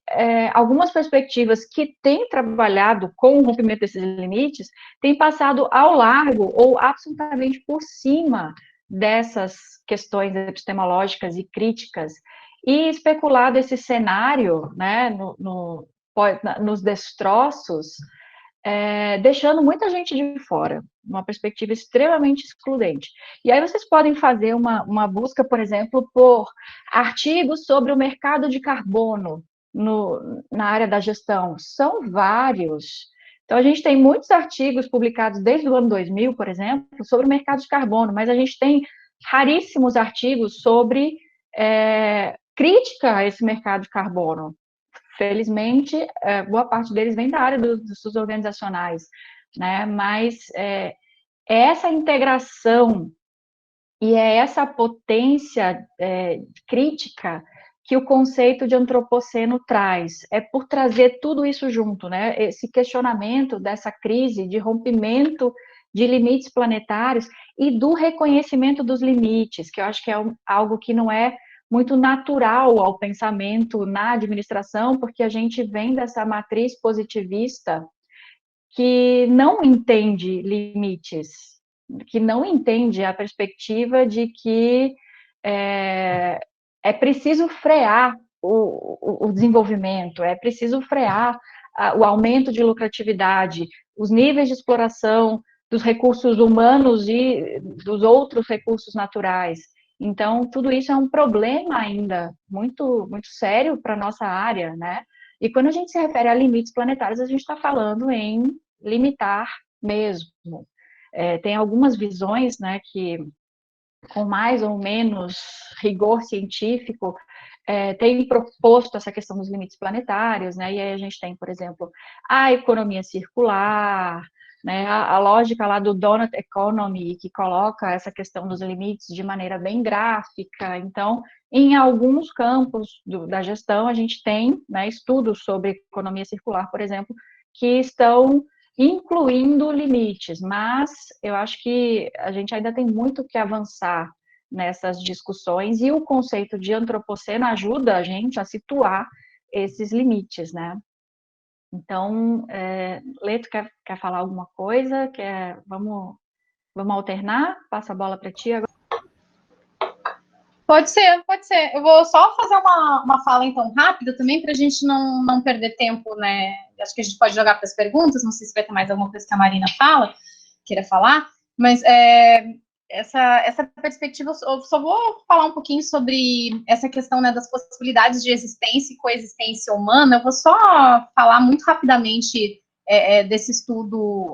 algumas perspectivas que têm trabalhado com o rompimento desses limites têm passado ao largo ou absolutamente por cima dessas questões epistemológicas e críticas e especulado esse cenário, né, nos destroços, deixando muita gente de fora, uma perspectiva extremamente excludente. E aí vocês podem fazer uma busca, por exemplo, por artigos sobre o mercado de carbono na área da gestão. São vários. Então, a gente tem muitos artigos publicados desde o ano 2000, por exemplo, sobre o mercado de carbono, mas a gente tem raríssimos artigos sobre crítica a esse mercado de carbono. Felizmente, boa parte deles vem da área dos estudos organizacionais, né? Mas essa integração e é essa potência crítica que o conceito de antropoceno traz. É por trazer tudo isso junto, né? Esse questionamento dessa crise de rompimento de limites planetários e do reconhecimento dos limites, que eu acho que é algo que não é muito natural ao pensamento na administração, porque a gente vem dessa matriz positivista que não entende limites, que não entende a perspectiva de que é preciso frear o desenvolvimento, é preciso frear o aumento de lucratividade, os níveis de exploração dos recursos humanos e dos outros recursos naturais. Então, tudo isso é um problema ainda muito, muito sério para a nossa área, né? E quando a gente se refere a limites planetários, a gente está falando em limitar mesmo. Tem algumas visões, né, que com mais ou menos rigor científico, tem proposto essa questão dos limites planetários, né? E aí a gente tem, por exemplo, a economia circular, né? A lógica lá do Donut Economy, que coloca essa questão dos limites de maneira bem gráfica. Então, em alguns campos da gestão, a gente tem, né, estudos sobre economia circular, por exemplo, que estão incluindo limites, mas eu acho que a gente ainda tem muito que avançar nessas discussões e o conceito de antropoceno ajuda a gente a situar esses limites, né? Então, Leto, quer falar alguma coisa? Vamos alternar? Passa a bola para ti agora. Pode ser, pode ser. Eu vou só fazer uma fala, então, rápida também, para a gente não perder tempo, né? Acho que a gente pode jogar para as perguntas, não sei se vai ter mais alguma coisa que a Marina queira falar, mas essa perspectiva, eu só vou falar um pouquinho sobre essa questão, né, das possibilidades de existência e coexistência humana. Eu vou só falar muito rapidamente desse estudo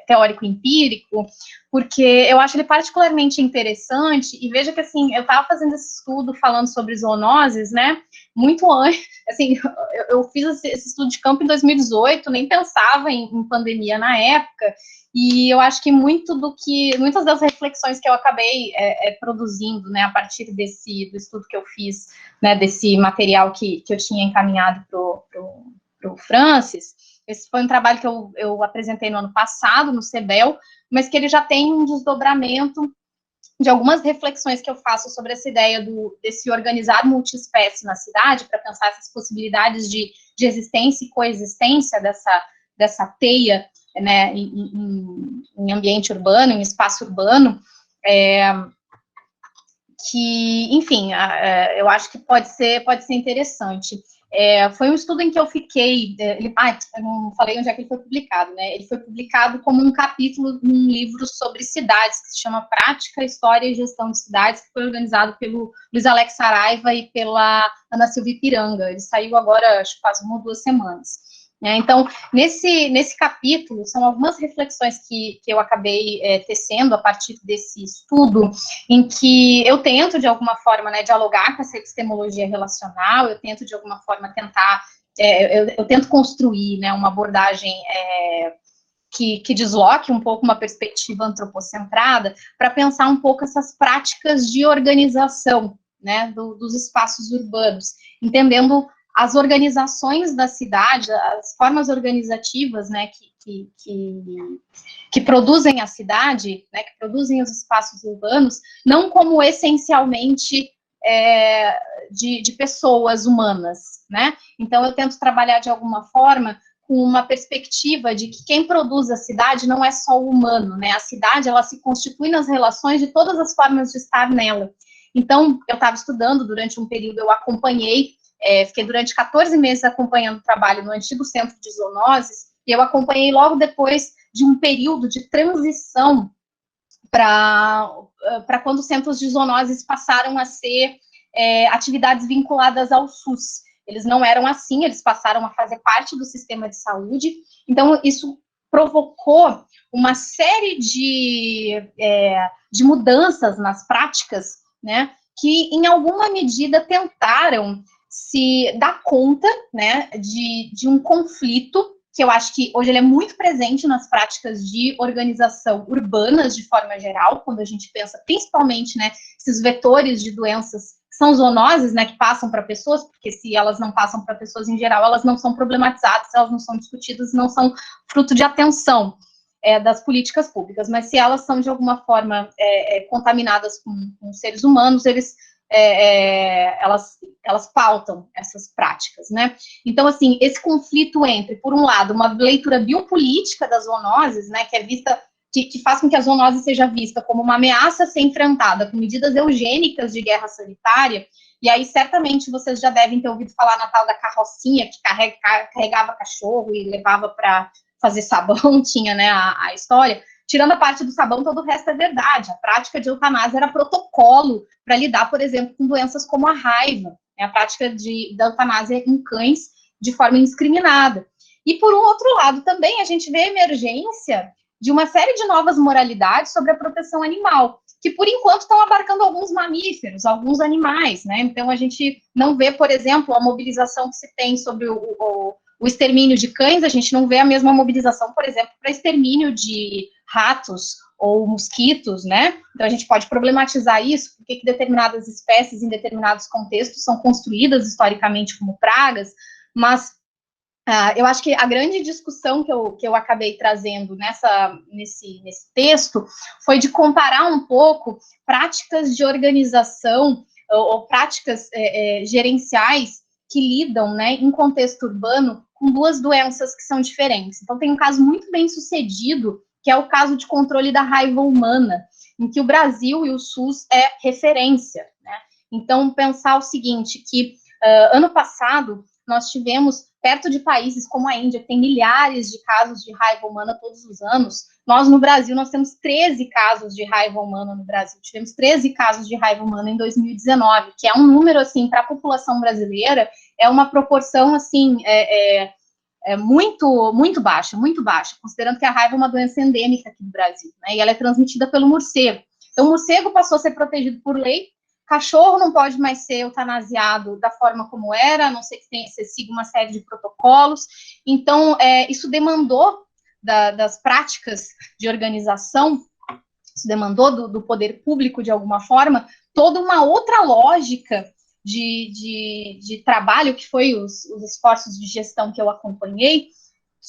teórico-empírico, porque eu acho ele particularmente interessante, e veja que, assim, eu estava fazendo esse estudo falando sobre zoonoses, né, muito antes, assim, eu fiz esse estudo de campo em 2018, nem pensava em pandemia na época, e eu acho que muitas das reflexões que eu acabei produzindo, né, a partir do estudo que eu fiz, né, desse material que eu tinha encaminhado para o Francis. Esse foi um trabalho que eu apresentei no ano passado, no CEBEL, mas que ele já tem um desdobramento de algumas reflexões que eu faço sobre essa ideia desse organizar multiespécie na cidade, para pensar essas possibilidades de existência e coexistência dessa teia, né, em ambiente urbano, em espaço urbano, que, enfim, eu acho que pode ser interessante. Foi um estudo em que eu fiquei, eu não falei onde é que ele foi publicado, né? Ele foi publicado como um capítulo num livro sobre cidades, que se chama Prática, História e Gestão de Cidades, que foi organizado pelo Luiz Alex Saraiva e pela Ana Silvia Ipiranga. Ele saiu agora, acho que faz 1 ou 2 semanas. Então, nesse capítulo, são algumas reflexões que eu acabei tecendo a partir desse estudo, em que eu tento, de alguma forma, né, dialogar com essa epistemologia relacional, eu tento, de alguma forma, tentar, eu tento construir, né, uma abordagem que desloque um pouco uma perspectiva antropocentrada, para pensar um pouco essas práticas de organização, né, dos espaços urbanos, entendendo as organizações da cidade, as formas organizativas, né, que produzem a cidade, né, que produzem os espaços urbanos, não como essencialmente de pessoas humanas, né? Então, eu tento trabalhar de alguma forma com uma perspectiva de que quem produz a cidade não é só o humano, né? A cidade, ela se constitui nas relações de todas as formas de estar nela. Então, eu estava estudando durante um período, eu acompanhei, fiquei durante 14 meses acompanhando o trabalho no antigo centro de zoonoses, e eu acompanhei logo depois de um período de transição para quando os centros de zoonoses passaram a ser atividades vinculadas ao SUS. Eles não eram assim, eles passaram a fazer parte do sistema de saúde. Então, isso provocou uma série de mudanças nas práticas, né, que, em alguma medida, tentaram se dar conta, né, de um conflito que eu acho que hoje ele é muito presente nas práticas de organização urbanas, de forma geral, quando a gente pensa principalmente, né, esses vetores de doenças que são zoonoses, né, que passam para pessoas, porque se elas não passam para pessoas em geral, elas não são problematizadas, elas não são discutidas, não são fruto de atenção das políticas públicas, mas se elas são, de alguma forma, contaminadas com seres humanos, elas pautam essas práticas, né? Então, assim, esse conflito entre, por um lado, uma leitura biopolítica das zoonoses, né, que é vista, que faz com que a zoonose seja vista como uma ameaça a ser enfrentada com medidas eugênicas de guerra sanitária, e aí certamente vocês já devem ter ouvido falar na tal da carrocinha, que carregava cachorro e levava para fazer sabão, tinha, né, a história. Tirando a parte do sabão, todo o resto é verdade. A prática de eutanásia era protocolo para lidar, por exemplo, com doenças como a raiva, né? A prática da eutanásia em cães de forma indiscriminada. E, por um outro lado, também a gente vê a emergência de uma série de novas moralidades sobre a proteção animal, que, por enquanto, estão abarcando alguns mamíferos, alguns animais, né? Então, a gente não vê, por exemplo, a mobilização que se tem sobre o extermínio de cães, a gente não vê a mesma mobilização, por exemplo, para extermínio de ratos ou mosquitos, né? Então, a gente pode problematizar isso, porque que determinadas espécies, em determinados contextos, são construídas historicamente como pragas, mas eu acho que a grande discussão que eu acabei trazendo nesse texto foi de comparar um pouco práticas de organização ou práticas gerenciais que lidam, né, em contexto urbano com duas doenças que são diferentes. Então, tem um caso muito bem sucedido, que é o caso de controle da raiva humana, em que o Brasil e o SUS é referência, né? Então, pensar o seguinte, que ano passado nós tivemos, perto de países como a Índia, que tem milhares de casos de raiva humana todos os anos, nós no Brasil, nós temos 13 casos de raiva humana no Brasil. Tivemos 13 casos de raiva humana em 2019, que é um número, assim, para a população brasileira, é uma proporção, assim, muito baixa, considerando que a raiva é uma doença endêmica aqui no Brasil, né? E ela é transmitida pelo morcego. Então, o morcego passou a ser protegido por lei, cachorro não pode mais ser eutanasiado da forma como era, a não ser que você siga uma série de protocolos. Então, isso demandou das práticas de organização, isso demandou do poder público, de alguma forma, toda uma outra lógica de trabalho, que foi os esforços de gestão que eu acompanhei,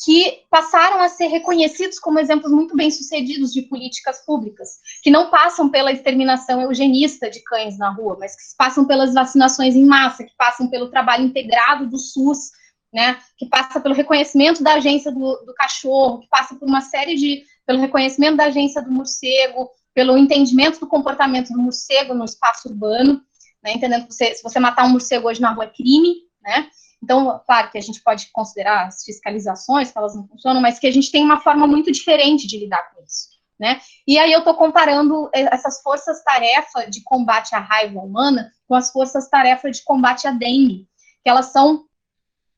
que passaram a ser reconhecidos como exemplos muito bem-sucedidos de políticas públicas, que não passam pela exterminação eugenista de cães na rua, mas que passam pelas vacinações em massa, que passam pelo trabalho integrado do SUS, né, que passa pelo reconhecimento da agência do cachorro, que passa por uma série pelo reconhecimento da agência do morcego, pelo entendimento do comportamento do morcego no espaço urbano, né, entendendo que se você matar um morcego hoje na rua é crime, né. Então, claro que a gente pode considerar as fiscalizações, que elas não funcionam, mas que a gente tem uma forma muito diferente de lidar com isso, né? E aí eu estou comparando essas forças-tarefa de combate à raiva humana com as forças-tarefa de combate à dengue, que elas são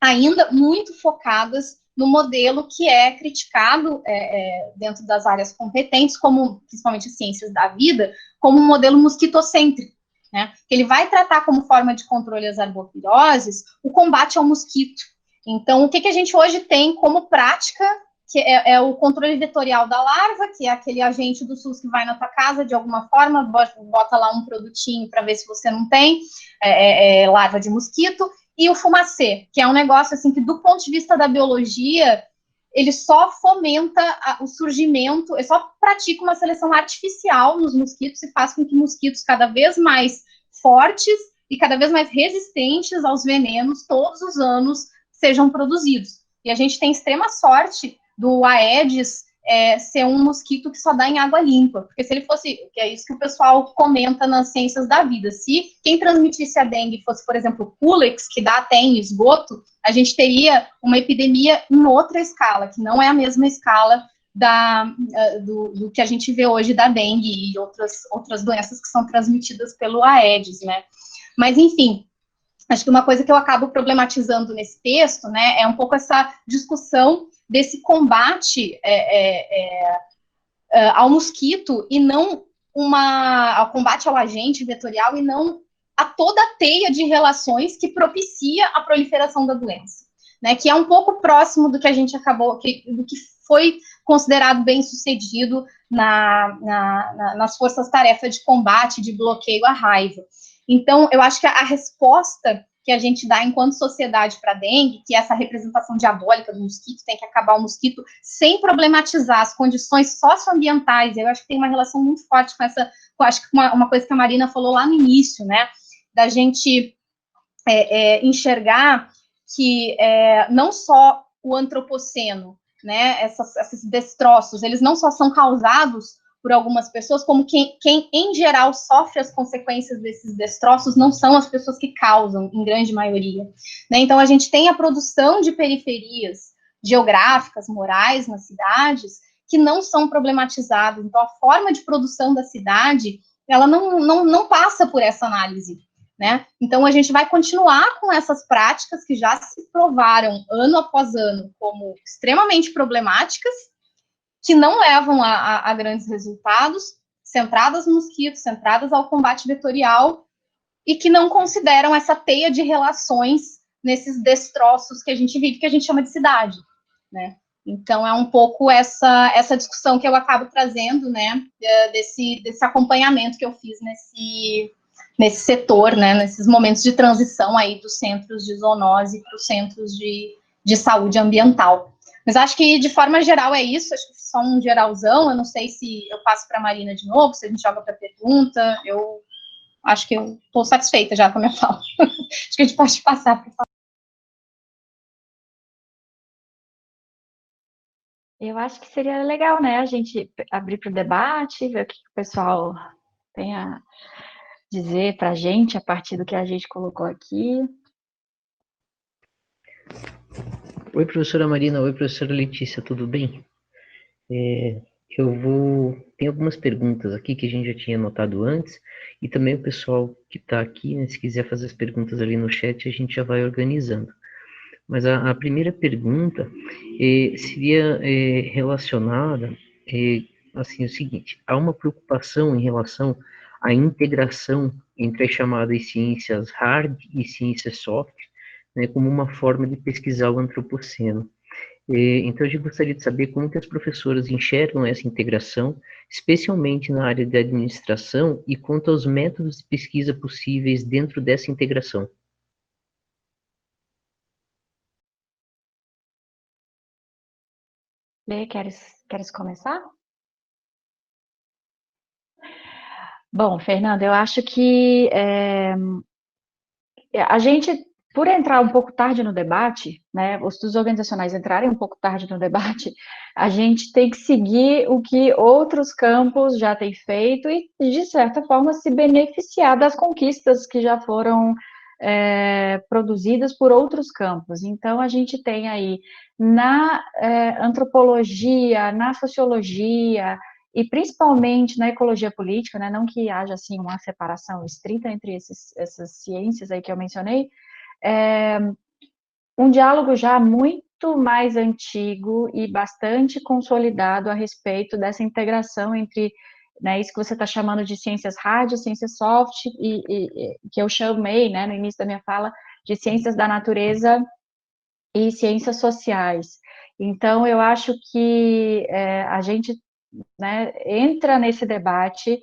ainda muito focadas no modelo que é criticado dentro das áreas competentes, como principalmente ciências da vida, como um modelo mosquitocêntrico, né? Ele vai tratar como forma de controle às arboviroses o combate ao mosquito. Então, o que a gente hoje tem como prática, que é o controle vetorial da larva, que é aquele agente do SUS que vai na tua casa de alguma forma, bota lá um produtinho para ver se você não tem larva de mosquito, e o fumacê, que é um negócio assim que, do ponto de vista da biologia, ele só fomenta o surgimento, ele só pratica uma seleção artificial nos mosquitos e faz com que mosquitos cada vez mais fortes e cada vez mais resistentes aos venenos todos os anos sejam produzidos. E a gente tem extrema sorte do Aedes ser um mosquito que só dá em água limpa, porque se ele fosse, que é isso que o pessoal comenta nas ciências da vida, se quem transmitisse a dengue fosse, por exemplo, o Culex, que dá até em esgoto, a gente teria uma epidemia em outra escala, que não é a mesma escala do que a gente vê hoje da dengue e outras doenças que são transmitidas pelo Aedes, né? Mas, enfim, acho que uma coisa que eu acabo problematizando nesse texto, né, é um pouco essa discussão desse combate ao mosquito e não ao combate ao agente vetorial e não a toda a teia de relações que propicia a proliferação da doença, né, que é um pouco próximo do que a gente do que foi considerado bem sucedido nas forças-tarefa de combate, de bloqueio à raiva. Então, eu acho que a resposta que a gente dá enquanto sociedade para a dengue, que é essa representação diabólica do mosquito, tem que acabar o mosquito, sem problematizar as condições socioambientais. Eu acho que tem uma relação muito forte com essa, acho que uma coisa que a Marina falou lá no início, né, da gente enxergar que não só o antropoceno, né, esses destroços, eles não só são causados por algumas pessoas, como quem em geral sofre as consequências desses destroços não são as pessoas que causam, em grande maioria, né? Então a gente tem a produção de periferias geográficas, morais nas cidades, que não são problematizadas. Então a forma de produção da cidade, ela não passa por essa análise, né? Então a gente vai continuar com essas práticas que já se provaram ano após ano como extremamente problemáticas, que não levam a grandes resultados, centradas no mosquito, centradas ao combate vetorial, e que não consideram essa teia de relações nesses destroços que a gente vive, que a gente chama de cidade, né? Então, é um pouco essa discussão que eu acabo trazendo, né, desse acompanhamento que eu fiz nesse setor, né, nesses momentos de transição aí dos centros de zoonose para os centros de saúde ambiental. Mas acho que, de forma geral, é isso. Acho que só um geralzão. Eu não sei se eu passo para a Marina de novo, se a gente joga para a pergunta. Eu acho que eu estou satisfeita já com a minha fala. Acho que a gente pode passar para falar. Eu acho que seria legal, né, a gente abrir para o debate, ver o que o pessoal tem dizer para a gente, a partir do que a gente colocou aqui? Oi, professora Marina. Oi, professora Letícia, tudo bem? Tem algumas perguntas aqui que a gente já tinha anotado antes, e também o pessoal que está aqui, né, se quiser fazer as perguntas ali no chat, a gente já vai organizando. Mas a primeira pergunta seria relacionada, assim, o seguinte: há uma preocupação em relação à integração entre as chamadas ciências hard e ciências soft, né, como uma forma de pesquisar o antropoceno. Então, eu gostaria de saber como que as professoras enxergam essa integração, especialmente na área de administração, e quanto aos métodos de pesquisa possíveis dentro dessa integração. Lê, queres começar? Bom, Fernanda, eu acho que a gente, por entrar um pouco tarde no debate, né, os estudos organizacionais entrarem um pouco tarde no debate, a gente tem que seguir o que outros campos já têm feito e, de certa forma, se beneficiar das conquistas que já foram produzidas por outros campos. Então, a gente tem aí na antropologia, na sociologia, e principalmente na ecologia política, né, não que haja assim uma separação estrita entre essas ciências aí que eu mencionei, um diálogo já muito mais antigo e bastante consolidado a respeito dessa integração entre, né, isso que você está chamando de ciências hard, ciências soft, e que eu chamei, né, no início da minha fala, de ciências da natureza e ciências sociais. Então, eu acho que a gente, né, entra nesse debate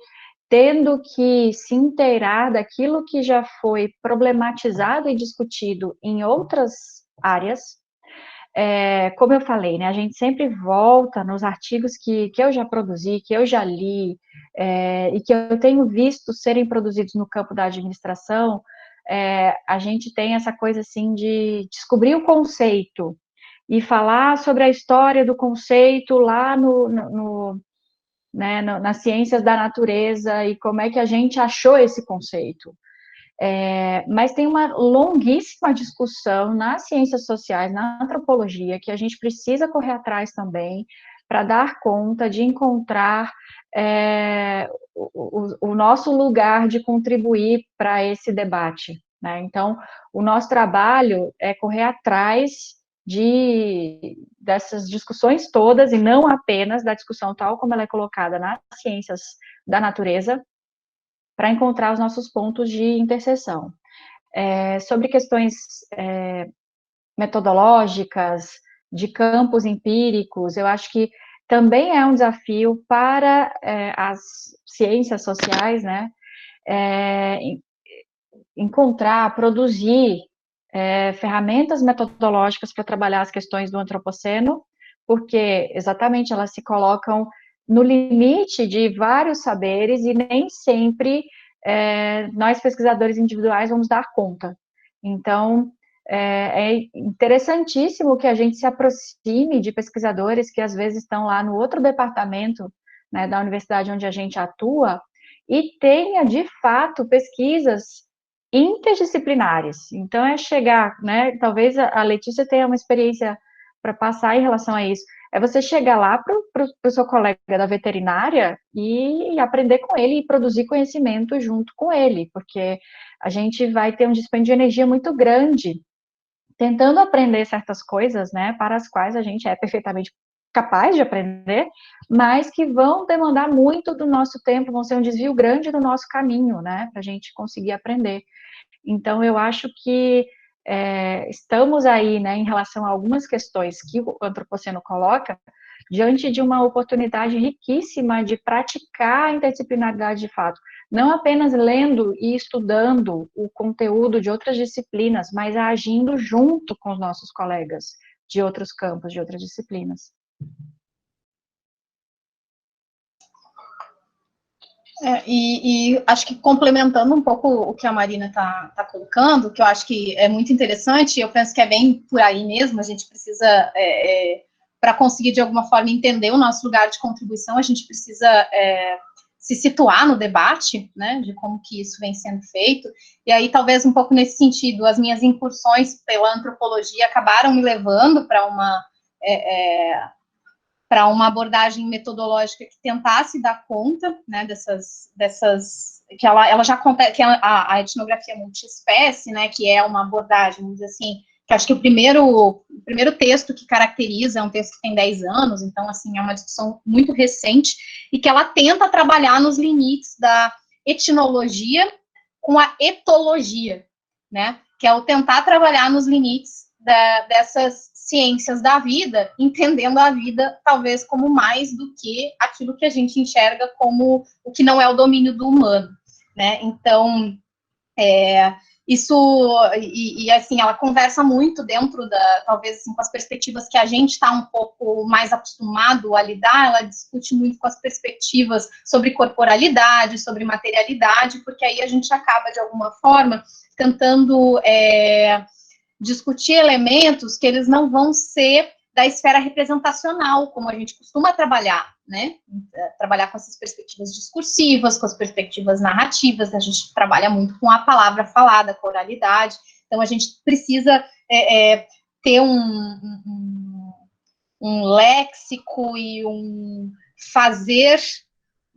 tendo que se inteirar daquilo que já foi problematizado e discutido em outras áreas. Como eu falei, né, a gente sempre volta nos artigos que eu já produzi, que eu já li, e que eu tenho visto serem produzidos no campo da administração. A gente tem essa coisa assim de descobrir o conceito e falar sobre a história do conceito lá né, nas ciências da natureza e como é que a gente achou esse conceito. Mas tem uma longuíssima discussão nas ciências sociais, na antropologia, que a gente precisa correr atrás também para dar conta de encontrar o nosso lugar de contribuir para esse debate, né? Então, o nosso trabalho é correr atrás dessas discussões todas, e não apenas da discussão tal como ela é colocada nas ciências da natureza, para encontrar os nossos pontos de interseção. Sobre questões metodológicas, de campos empíricos, eu acho que também é um desafio para as ciências sociais, né, encontrar, produzir ferramentas metodológicas para trabalhar as questões do antropoceno, porque exatamente elas se colocam no limite de vários saberes e nem sempre nós pesquisadores individuais vamos dar conta. Então, é interessantíssimo que a gente se aproxime de pesquisadores que às vezes estão lá no outro departamento, né, da universidade onde a gente atua, e tenha, de fato, pesquisas interdisciplinares. Então, é chegar, né, talvez a Letícia tenha uma experiência para passar em relação a isso, é você chegar lá para o seu colega da veterinária e aprender com ele e produzir conhecimento junto com ele, porque a gente vai ter um dispêndio de energia muito grande tentando aprender certas coisas, né, para as quais a gente é perfeitamente capaz de aprender, mas que vão demandar muito do nosso tempo, vão ser um desvio grande do nosso caminho, né, para a gente conseguir aprender. Então, eu acho que estamos aí, né, em relação a algumas questões que o antropoceno coloca, diante de uma oportunidade riquíssima de praticar a interdisciplinaridade de fato, não apenas lendo e estudando o conteúdo de outras disciplinas, mas agindo junto com os nossos colegas de outros campos, de outras disciplinas. E acho que complementando um pouco o que a Marina está colocando, que eu acho que é muito interessante, eu penso que é bem por aí mesmo, a gente precisa, para conseguir de alguma forma entender o nosso lugar de contribuição, a gente precisa se situar no debate, né, de como que isso vem sendo feito, e aí talvez um pouco nesse sentido, as minhas incursões pela antropologia acabaram me levando para uma abordagem metodológica que tentasse dar conta, né, que ela já acontece, que a etnografia multiespécie, né, que é uma abordagem, vamos dizer assim, que acho que o primeiro texto que caracteriza é um texto que tem 10 anos, então, assim, é uma discussão muito recente, e que ela tenta trabalhar nos limites da etnologia com a etologia, né, que é o tentar trabalhar nos limites dessas ciências da vida, entendendo a vida talvez como mais do que aquilo que a gente enxerga como o que não é o domínio do humano, né? Então, isso, assim, ela conversa muito dentro talvez, assim, com as perspectivas que a gente está um pouco mais acostumado a lidar, ela discute muito com as perspectivas sobre corporalidade, sobre materialidade, porque aí a gente acaba, de alguma forma, tentando discutir elementos que eles não vão ser da esfera representacional, como a gente costuma trabalhar, né? Trabalhar com essas perspectivas discursivas, com as perspectivas narrativas, a gente trabalha muito com a palavra falada, com a oralidade, então a gente precisa ter um léxico e um fazer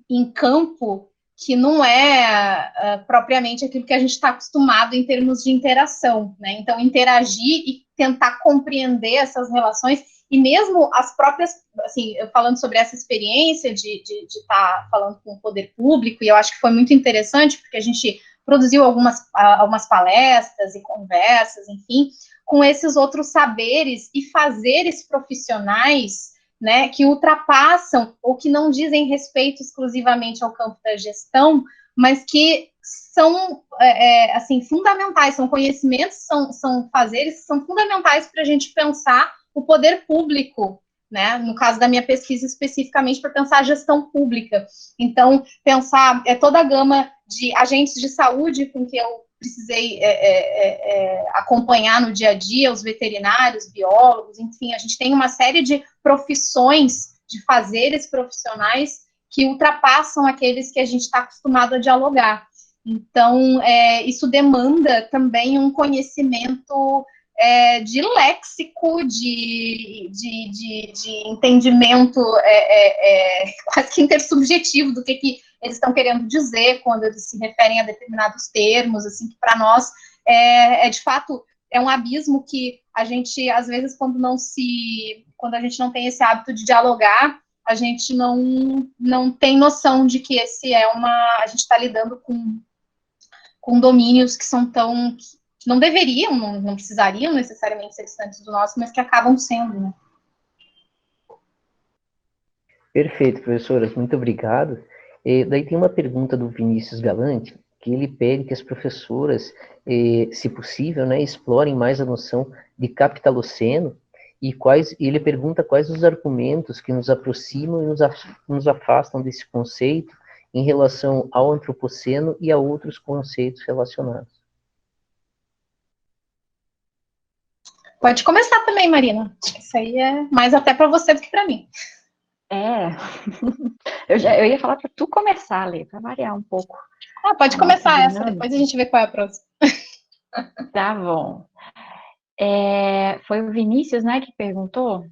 em campo que não é propriamente aquilo que a gente está acostumado em termos de interação, né? Então, interagir e tentar compreender essas relações, e mesmo as próprias, assim, eu falando sobre essa experiência de estar falando com o poder público, e eu acho que foi muito interessante, porque a gente produziu algumas palestras e conversas, enfim, com esses outros saberes e fazeres profissionais, né, que ultrapassam ou que não dizem respeito exclusivamente ao campo da gestão, mas que são, assim, fundamentais, são conhecimentos, são fazeres que são fundamentais para a gente pensar o poder público, né, no caso da minha pesquisa especificamente para pensar a gestão pública. Então, pensar toda a gama de agentes de saúde com que eu precisei acompanhar no dia a dia, os veterinários, biólogos, enfim, a gente tem uma série de profissões, de fazeres profissionais que ultrapassam aqueles que a gente está acostumado a dialogar. Então, isso demanda também um conhecimento de léxico, de entendimento quase que intersubjetivo do que eles estão querendo dizer quando eles se referem a determinados termos, assim, que para nós de fato um abismo que a gente, às vezes, quando a gente não tem esse hábito de dialogar, a gente não tem noção de que a gente está lidando com domínios que são que não deveriam, não precisariam necessariamente ser distantes do nosso, mas que acabam sendo, né? Perfeito, professoras, muito obrigado. Daí tem uma pergunta do Vinícius Galante, que ele pede que as professoras, se possível, né, explorem mais a noção de capitaloceno, e ele pergunta quais os argumentos que nos aproximam e nos afastam desse conceito em relação ao antropoceno e a outros conceitos relacionados. Pode começar também, Marina. Isso aí é mais até para você do que para mim. Eu ia falar para tu começar, Lê, para variar um pouco. Pode começar essa, depois a gente vê qual é a próxima. Tá bom. Foi o Vinícius, né, que perguntou?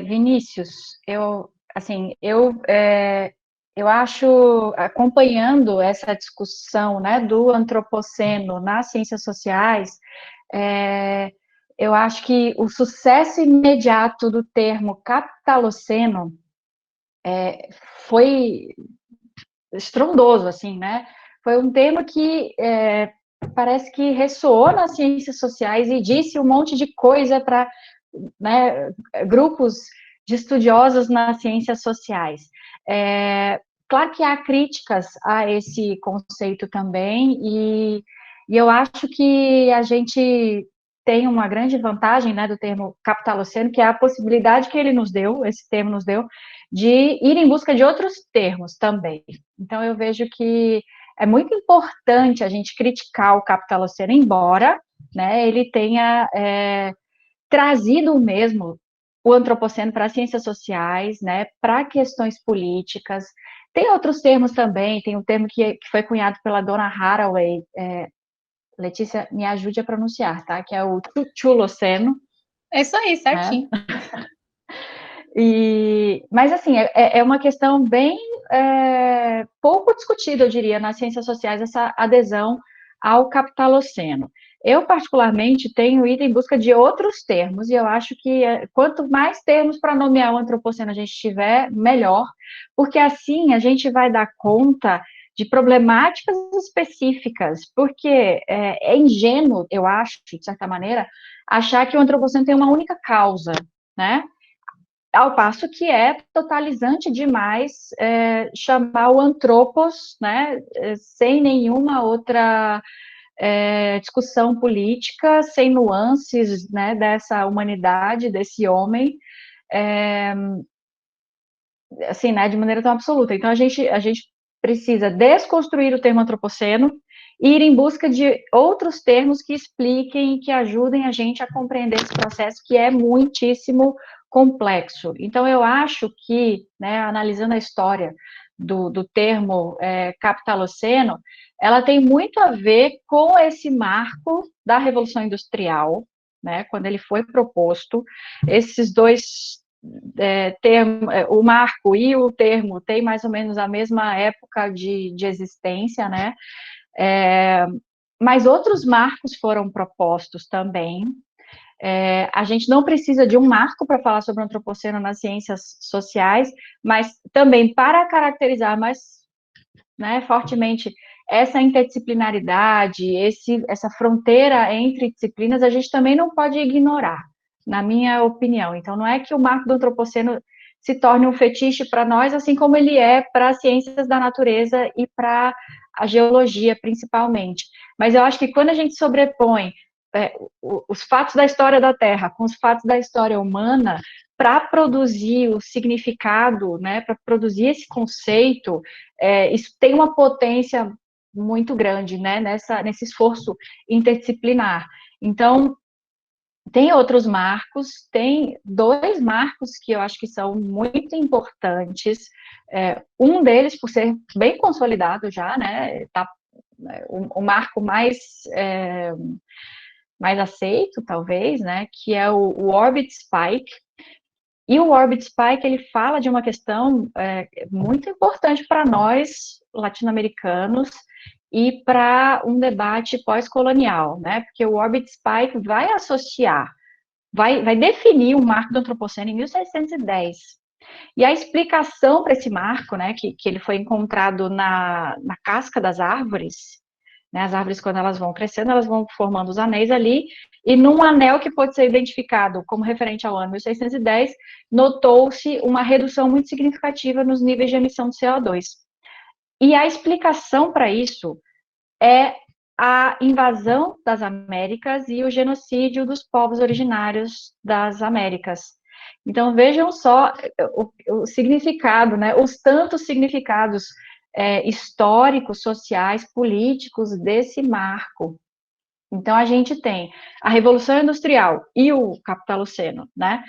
Vinícius, eu acho, acompanhando essa discussão, né, do antropoceno nas ciências sociais, eu acho que o sucesso imediato do termo capitaloceno foi estrondoso, assim, né? Foi um termo que parece que ressoou nas ciências sociais e disse um monte de coisa para, né, grupos de estudiosos nas ciências sociais. Claro que há críticas a esse conceito também, e eu acho que a gente tem uma grande vantagem, né, do termo capitaloceno, que é a possibilidade que esse termo nos deu, de ir em busca de outros termos também. Então, eu vejo que é muito importante a gente criticar o capitaloceno, embora, né, ele tenha trazido mesmo o antropoceno para as ciências sociais, né, para questões políticas, Tem outros termos também, tem um termo que foi cunhado pela dona Haraway, Letícia, me ajude a pronunciar, tá? Que é o Chuloceno. É isso aí, certinho. Mas, assim, é uma questão bem pouco discutida, eu diria, nas ciências sociais, essa adesão ao capitaloceno. Eu, particularmente, tenho ido em busca de outros termos, e eu acho que quanto mais termos para nomear o antropoceno a gente tiver, melhor, porque assim a gente vai dar conta de problemáticas específicas, porque é ingênuo, eu acho, de certa maneira, achar que o antropoceno tem uma única causa, né? Ao passo que é totalizante demais chamar o antropos, né, sem nenhuma outra discussão política, sem nuances, né, dessa humanidade, desse homem, assim, né, de maneira tão absoluta. Então, a gente precisa desconstruir o termo antropoceno e ir em busca de outros termos que expliquem, que ajudem a gente a compreender esse processo que é muitíssimo complexo. Então, eu acho que, né, analisando a história do termo capitaloceno, ela tem muito a ver com esse marco da Revolução Industrial, né, quando ele foi proposto. Esses dois termo, o marco e o termo têm mais ou menos a mesma época de existência, né? Mas outros marcos foram propostos também. A gente não precisa de um marco para falar sobre o antropoceno nas ciências sociais, mas também para caracterizar mais, né, fortemente essa interdisciplinaridade, essa fronteira entre disciplinas, a gente também não pode ignorar, na minha opinião. Então, não é que o marco do antropoceno se torne um fetiche para nós, assim como ele é para as ciências da natureza e para a geologia, principalmente. Mas eu acho que quando a gente sobrepõe os fatos da história da Terra com os fatos da história humana, para produzir o significado, né, para produzir esse conceito, isso tem uma potência muito grande, né, nesse esforço interdisciplinar. Então, tem outros marcos, tem dois marcos que eu acho que são muito importantes. Um deles, por ser bem consolidado já, né, o marco mais aceito, talvez, né, que é o Orbit Spike. E o Orbit Spike, ele fala de uma questão muito importante para nós, latino-americanos, e para um debate pós-colonial, né? Porque o Orbit Spike vai associar, vai definir o marco do antropoceno em 1610. E a explicação para esse marco, né, que ele foi encontrado na casca das árvores, né, as árvores, quando elas vão crescendo, elas vão formando os anéis ali, e num anel que pode ser identificado como referente ao ano 1610, notou-se uma redução muito significativa nos níveis de emissão de CO2. E a explicação para isso é a invasão das Américas e o genocídio dos povos originários das Américas. Então, vejam só o significado, né, os tantos significados históricos, sociais, políticos desse marco. Então, a gente tem a Revolução Industrial e o capitaloceno, né?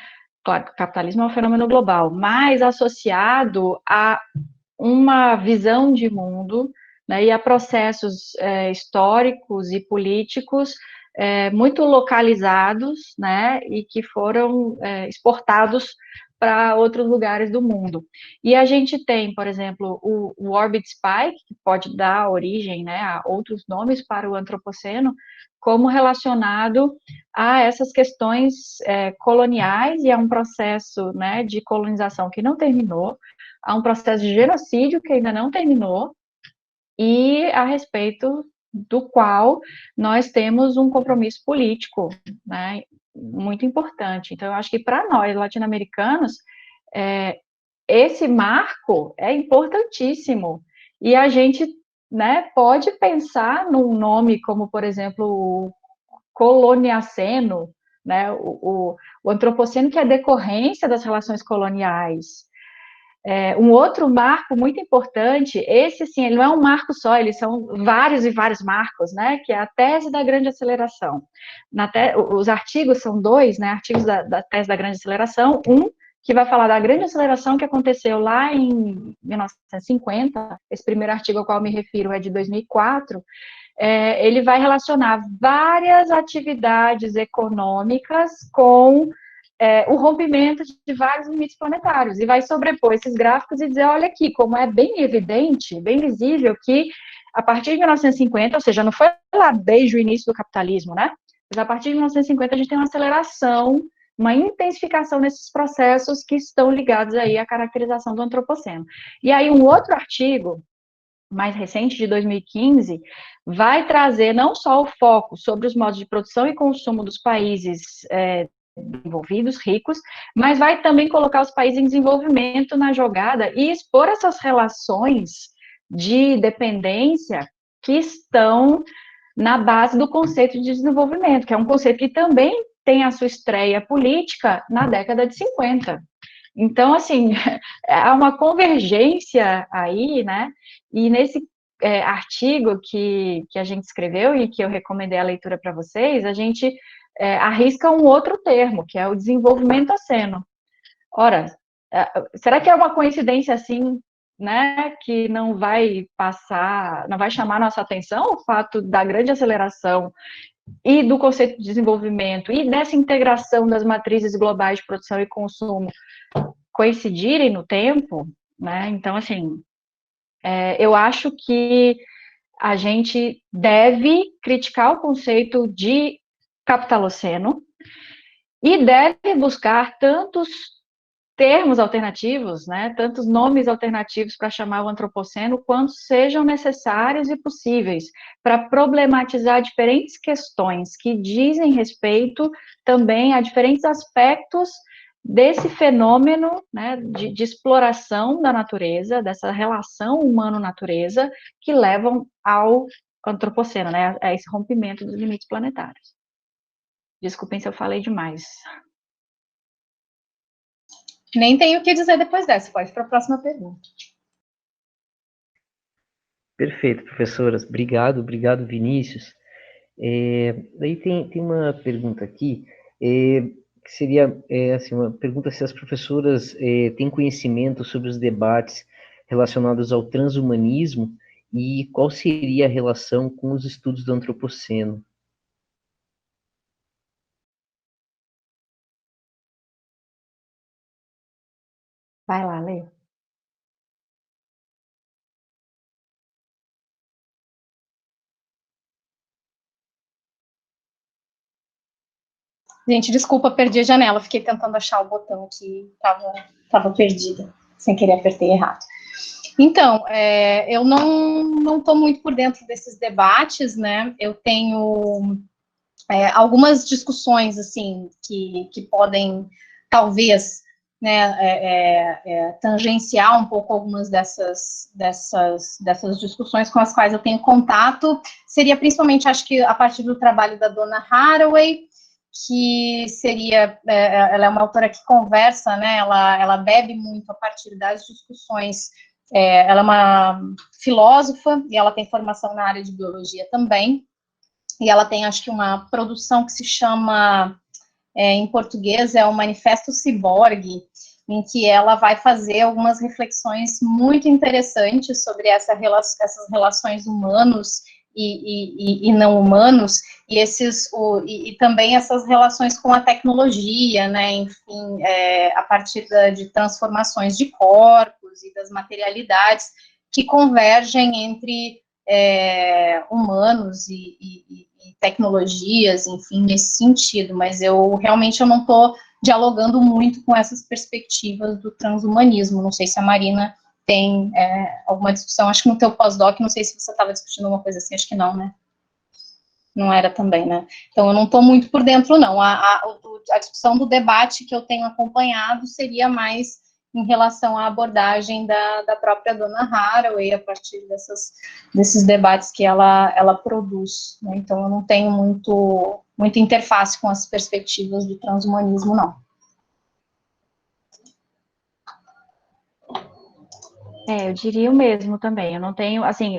Claro que o capitalismo é um fenômeno global, mas associado a uma visão de mundo, né, e a processos históricos e políticos muito localizados, né, e que foram exportados para outros lugares do mundo. E a gente tem, por exemplo, o Orbit Spike, que pode dar origem, né, a outros nomes para o antropoceno, como relacionado a essas questões coloniais e a um processo, né, de colonização que não terminou, a um processo de genocídio que ainda não terminou, e a respeito do qual nós temos um compromisso político, né, muito importante. Então, eu acho que para nós, latino-americanos, esse marco é importantíssimo, e a gente, né, pode pensar num nome como, por exemplo, o coloniaceno, né, o antropoceno, que é decorrência das relações coloniais. Um outro marco muito importante, esse sim, ele não é um marco só, eles são vários e vários marcos, né, que é a tese da grande aceleração. Os artigos são dois, né, artigos da tese da grande aceleração, um que vai falar da grande aceleração que aconteceu lá em 1950, esse primeiro artigo ao qual me refiro é de 2004, ele vai relacionar várias atividades econômicas com o rompimento de vários limites planetários, e vai sobrepor esses gráficos e dizer, olha aqui, como é bem evidente, bem visível, que a partir de 1950, ou seja, não foi lá desde o início do capitalismo, né? Mas a partir de 1950 a gente tem uma aceleração, uma intensificação nesses processos que estão ligados aí à caracterização do antropoceno. E aí um outro artigo, mais recente, de 2015, vai trazer não só o foco sobre os modos de produção e consumo dos países desenvolvidos, ricos, mas vai também colocar os países em desenvolvimento na jogada e expor essas relações de dependência que estão na base do conceito de desenvolvimento, que é um conceito que também tem a sua estreia política na década de 50. Então, assim, há uma convergência aí, né? E nesse artigo que a gente escreveu e que eu recomendei a leitura para vocês, a gente arrisca um outro termo, que é o desenvolvimento-oceno. Ora, será que é uma coincidência assim, né, que não vai passar, não vai chamar nossa atenção o fato da grande aceleração e do conceito de desenvolvimento e dessa integração das matrizes globais de produção e consumo coincidirem no tempo, né? Então, assim, eu acho que a gente deve criticar o conceito de capitaloceno e deve buscar tantos termos alternativos, né, tantos nomes alternativos para chamar o antropoceno, quantos sejam necessários e possíveis para problematizar diferentes questões que dizem respeito também a diferentes aspectos desse fenômeno, né, de exploração da natureza, dessa relação humano-natureza, que levam ao antropoceno, né, a esse rompimento dos limites planetários. Desculpem se eu falei demais. Nem tenho o que dizer depois dessa, pode para a próxima pergunta. Perfeito, professoras. Obrigado, Vinícius. Daí tem uma pergunta aqui, que seria assim, uma pergunta se as professoras têm conhecimento sobre os debates relacionados ao transhumanismo e qual seria a relação com os estudos do antropoceno. Vai lá, Lê. Gente, desculpa, perdi a janela. Fiquei tentando achar o botão que estava perdida. Sem querer, apertei errado. Então, eu não estou muito por dentro desses debates, né? Eu tenho algumas discussões, assim, que podem, talvez, né, tangenciar um pouco algumas dessas discussões com as quais eu tenho contato. Seria principalmente, acho que, a partir do trabalho da Donna Haraway, que seria, ela é uma autora que conversa, né, ela bebe muito a partir das discussões, ela é uma filósofa e ela tem formação na área de biologia também, e ela tem, acho que, uma produção que se chama, em português, o Manifesto Ciborgue, em que ela vai fazer algumas reflexões muito interessantes sobre essas relações humanos e não humanos, e também essas relações com a tecnologia, né, enfim, a partir de transformações de corpos e das materialidades que convergem entre humanos e tecnologias, enfim, nesse sentido, mas eu realmente não estou dialogando muito com essas perspectivas do transhumanismo. Não sei se a Marina tem alguma discussão, acho que no teu pós-doc, não sei se você estava discutindo uma coisa assim, acho que não, né? Não era também, né? Então, eu não estou muito por dentro, não. A discussão do debate que eu tenho acompanhado seria mais em relação à abordagem da própria Donna Haraway, a partir desses debates que ela produz, né? Então, eu não tenho muita interface com as perspectivas do transhumanismo, não. Eu diria o mesmo também. Eu não tenho, assim,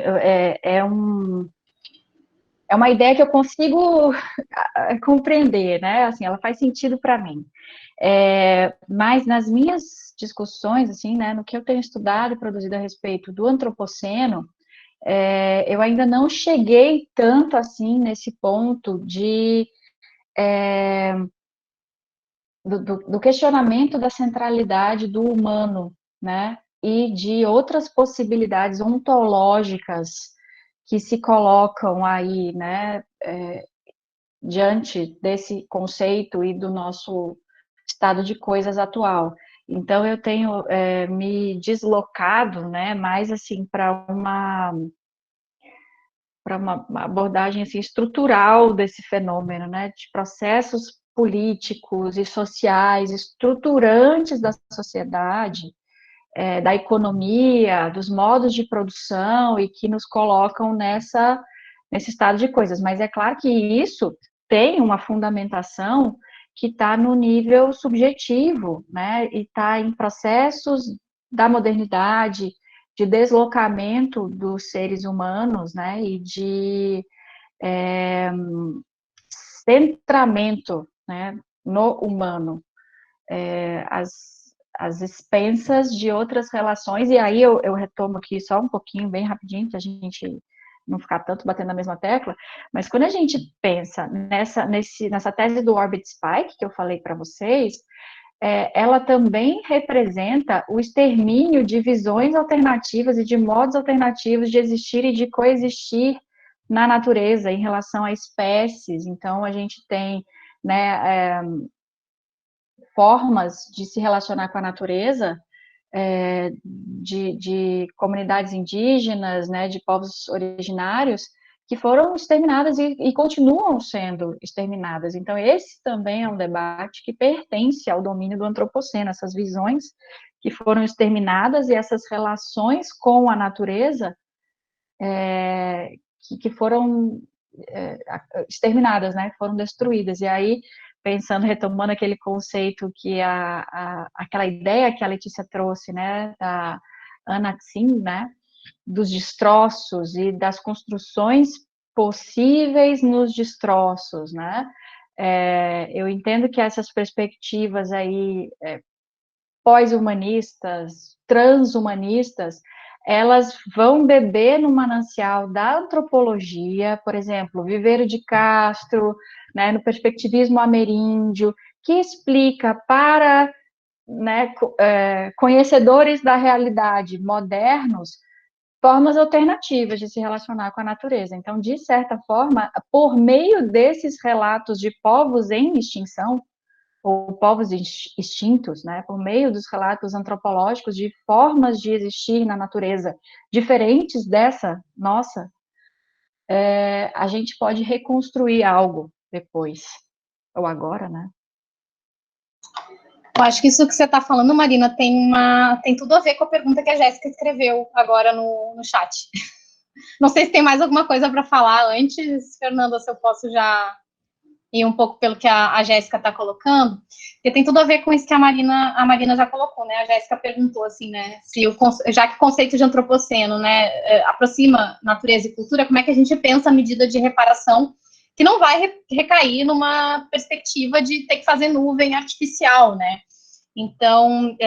é uma ideia que eu consigo compreender, né? Assim, ela faz sentido para mim. Mas nas minhas discussões, assim, né, no que eu tenho estudado e produzido a respeito do antropoceno, eu ainda não cheguei tanto assim nesse ponto do questionamento da centralidade do humano, né? E de outras possibilidades ontológicas que se colocam aí, né, diante desse conceito e do nosso estado de coisas atual. Então, eu tenho me deslocado, né, mais assim, para uma abordagem assim, estrutural desse fenômeno, né, de processos políticos e sociais estruturantes da sociedade, da economia, dos modos de produção e que nos colocam nesse estado de coisas. Mas é claro que isso tem uma fundamentação que está no nível subjetivo, né, e está em processos da modernidade, de deslocamento dos seres humanos, né, e de centramento, né, no humano, as expensas de outras relações, e aí eu retomo aqui só um pouquinho, bem rapidinho, para a gente não ficar tanto batendo na mesma tecla, mas quando a gente pensa nessa tese do Orbit Spike, que eu falei para vocês, ela também representa o extermínio de visões alternativas e de modos alternativos de existir e de coexistir na natureza em relação a espécies. Então, a gente tem, né, formas de se relacionar com a natureza de comunidades indígenas, né, de povos originários, que foram exterminadas e continuam sendo exterminadas. Então, esse também é um debate que pertence ao domínio do antropoceno, essas visões que foram exterminadas e essas relações com a natureza que foram exterminadas, né, foram destruídas. E aí, pensando, retomando aquele conceito que aquela ideia que a Letícia trouxe, né, da Anna Tsing, né, dos destroços e das construções possíveis nos destroços, né, eu entendo que essas perspectivas aí pós-humanistas, transhumanistas, elas vão beber no manancial da antropologia, por exemplo, Viveiro de Castro, né, no perspectivismo ameríndio, que explica para, né, conhecedores da realidade modernos formas alternativas de se relacionar com a natureza. Então, de certa forma, por meio desses relatos de povos em extinção, ou povos extintos, né, por meio dos relatos antropológicos de formas de existir na natureza diferentes dessa nossa, a gente pode reconstruir algo depois, ou agora, né? Eu acho que isso que você está falando, Marina, tem tudo a ver com a pergunta que a Jéssica escreveu agora no chat. Não sei se tem mais alguma coisa para falar antes, Fernanda, se eu posso já ir um pouco pelo que a Jéssica está colocando, porque tem tudo a ver com isso que a Marina já colocou, né? A Jéssica perguntou assim, né? Já que o conceito de antropoceno, né, aproxima natureza e cultura, como é que a gente pensa a medida de reparação que não vai recair numa perspectiva de ter que fazer nuvem artificial, né? Então,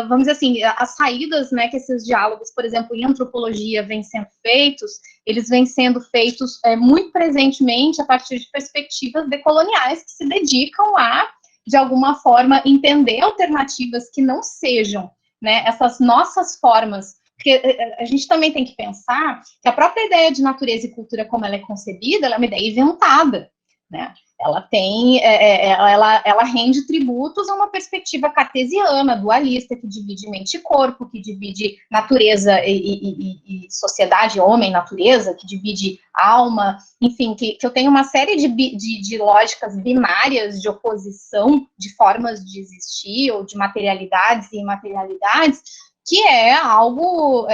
vamos dizer assim, as saídas, né, que esses diálogos, por exemplo, em antropologia vêm sendo feitos, eles vêm sendo feitos muito presentemente a partir de perspectivas decoloniais que se dedicam a, de alguma forma, entender alternativas que não sejam, né, essas nossas formas, porque a gente também tem que pensar que a própria ideia de natureza e cultura como ela é concebida, ela é uma ideia inventada, né? Ela tem, ela rende tributos a uma perspectiva cartesiana, dualista, que divide mente e corpo, que divide natureza e sociedade, homem, natureza, que divide alma, enfim, que eu tenho uma série de lógicas binárias de oposição de formas de existir, ou de materialidades e imaterialidades, que é algo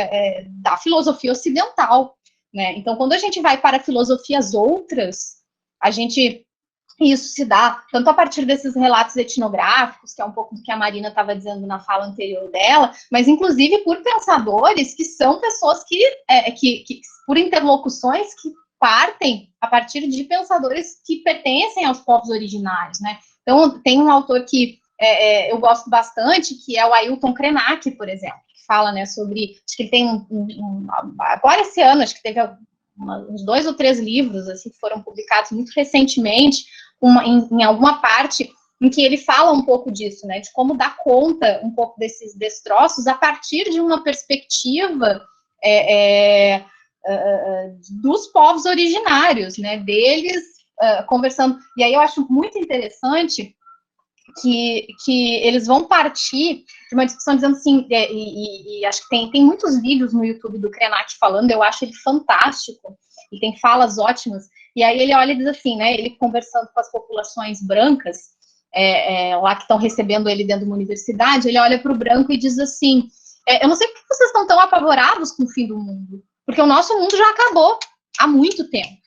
da filosofia ocidental, né? Então, quando a gente vai para filosofias outras, isso se dá tanto a partir desses relatos etnográficos, que é um pouco do que a Marina estava dizendo na fala anterior dela, mas inclusive por pensadores que são pessoas que por interlocuções que partem a partir de pensadores que pertencem aos povos originários, né? Então, tem um autor que eu gosto bastante, que é o Ailton Krenak, por exemplo, que fala, né, sobre, acho que ele tem agora esse ano, acho que teve uns 2 ou 3 livros, assim, que foram publicados muito recentemente, em alguma parte, em que ele fala um pouco disso, né, de como dar conta um pouco desses destroços a partir de uma perspectiva dos povos originários, né, deles conversando. E aí eu acho muito interessante que eles vão partir de uma discussão dizendo assim, e acho que tem muitos vídeos no YouTube do Krenak falando, eu acho ele fantástico, e tem falas ótimas, e aí ele olha e diz assim, né, ele conversando com as populações brancas, lá que estão recebendo ele dentro de uma universidade, ele olha para o branco e diz assim, eu não sei por que vocês estão tão apavorados com o fim do mundo, porque o nosso mundo já acabou há muito tempo,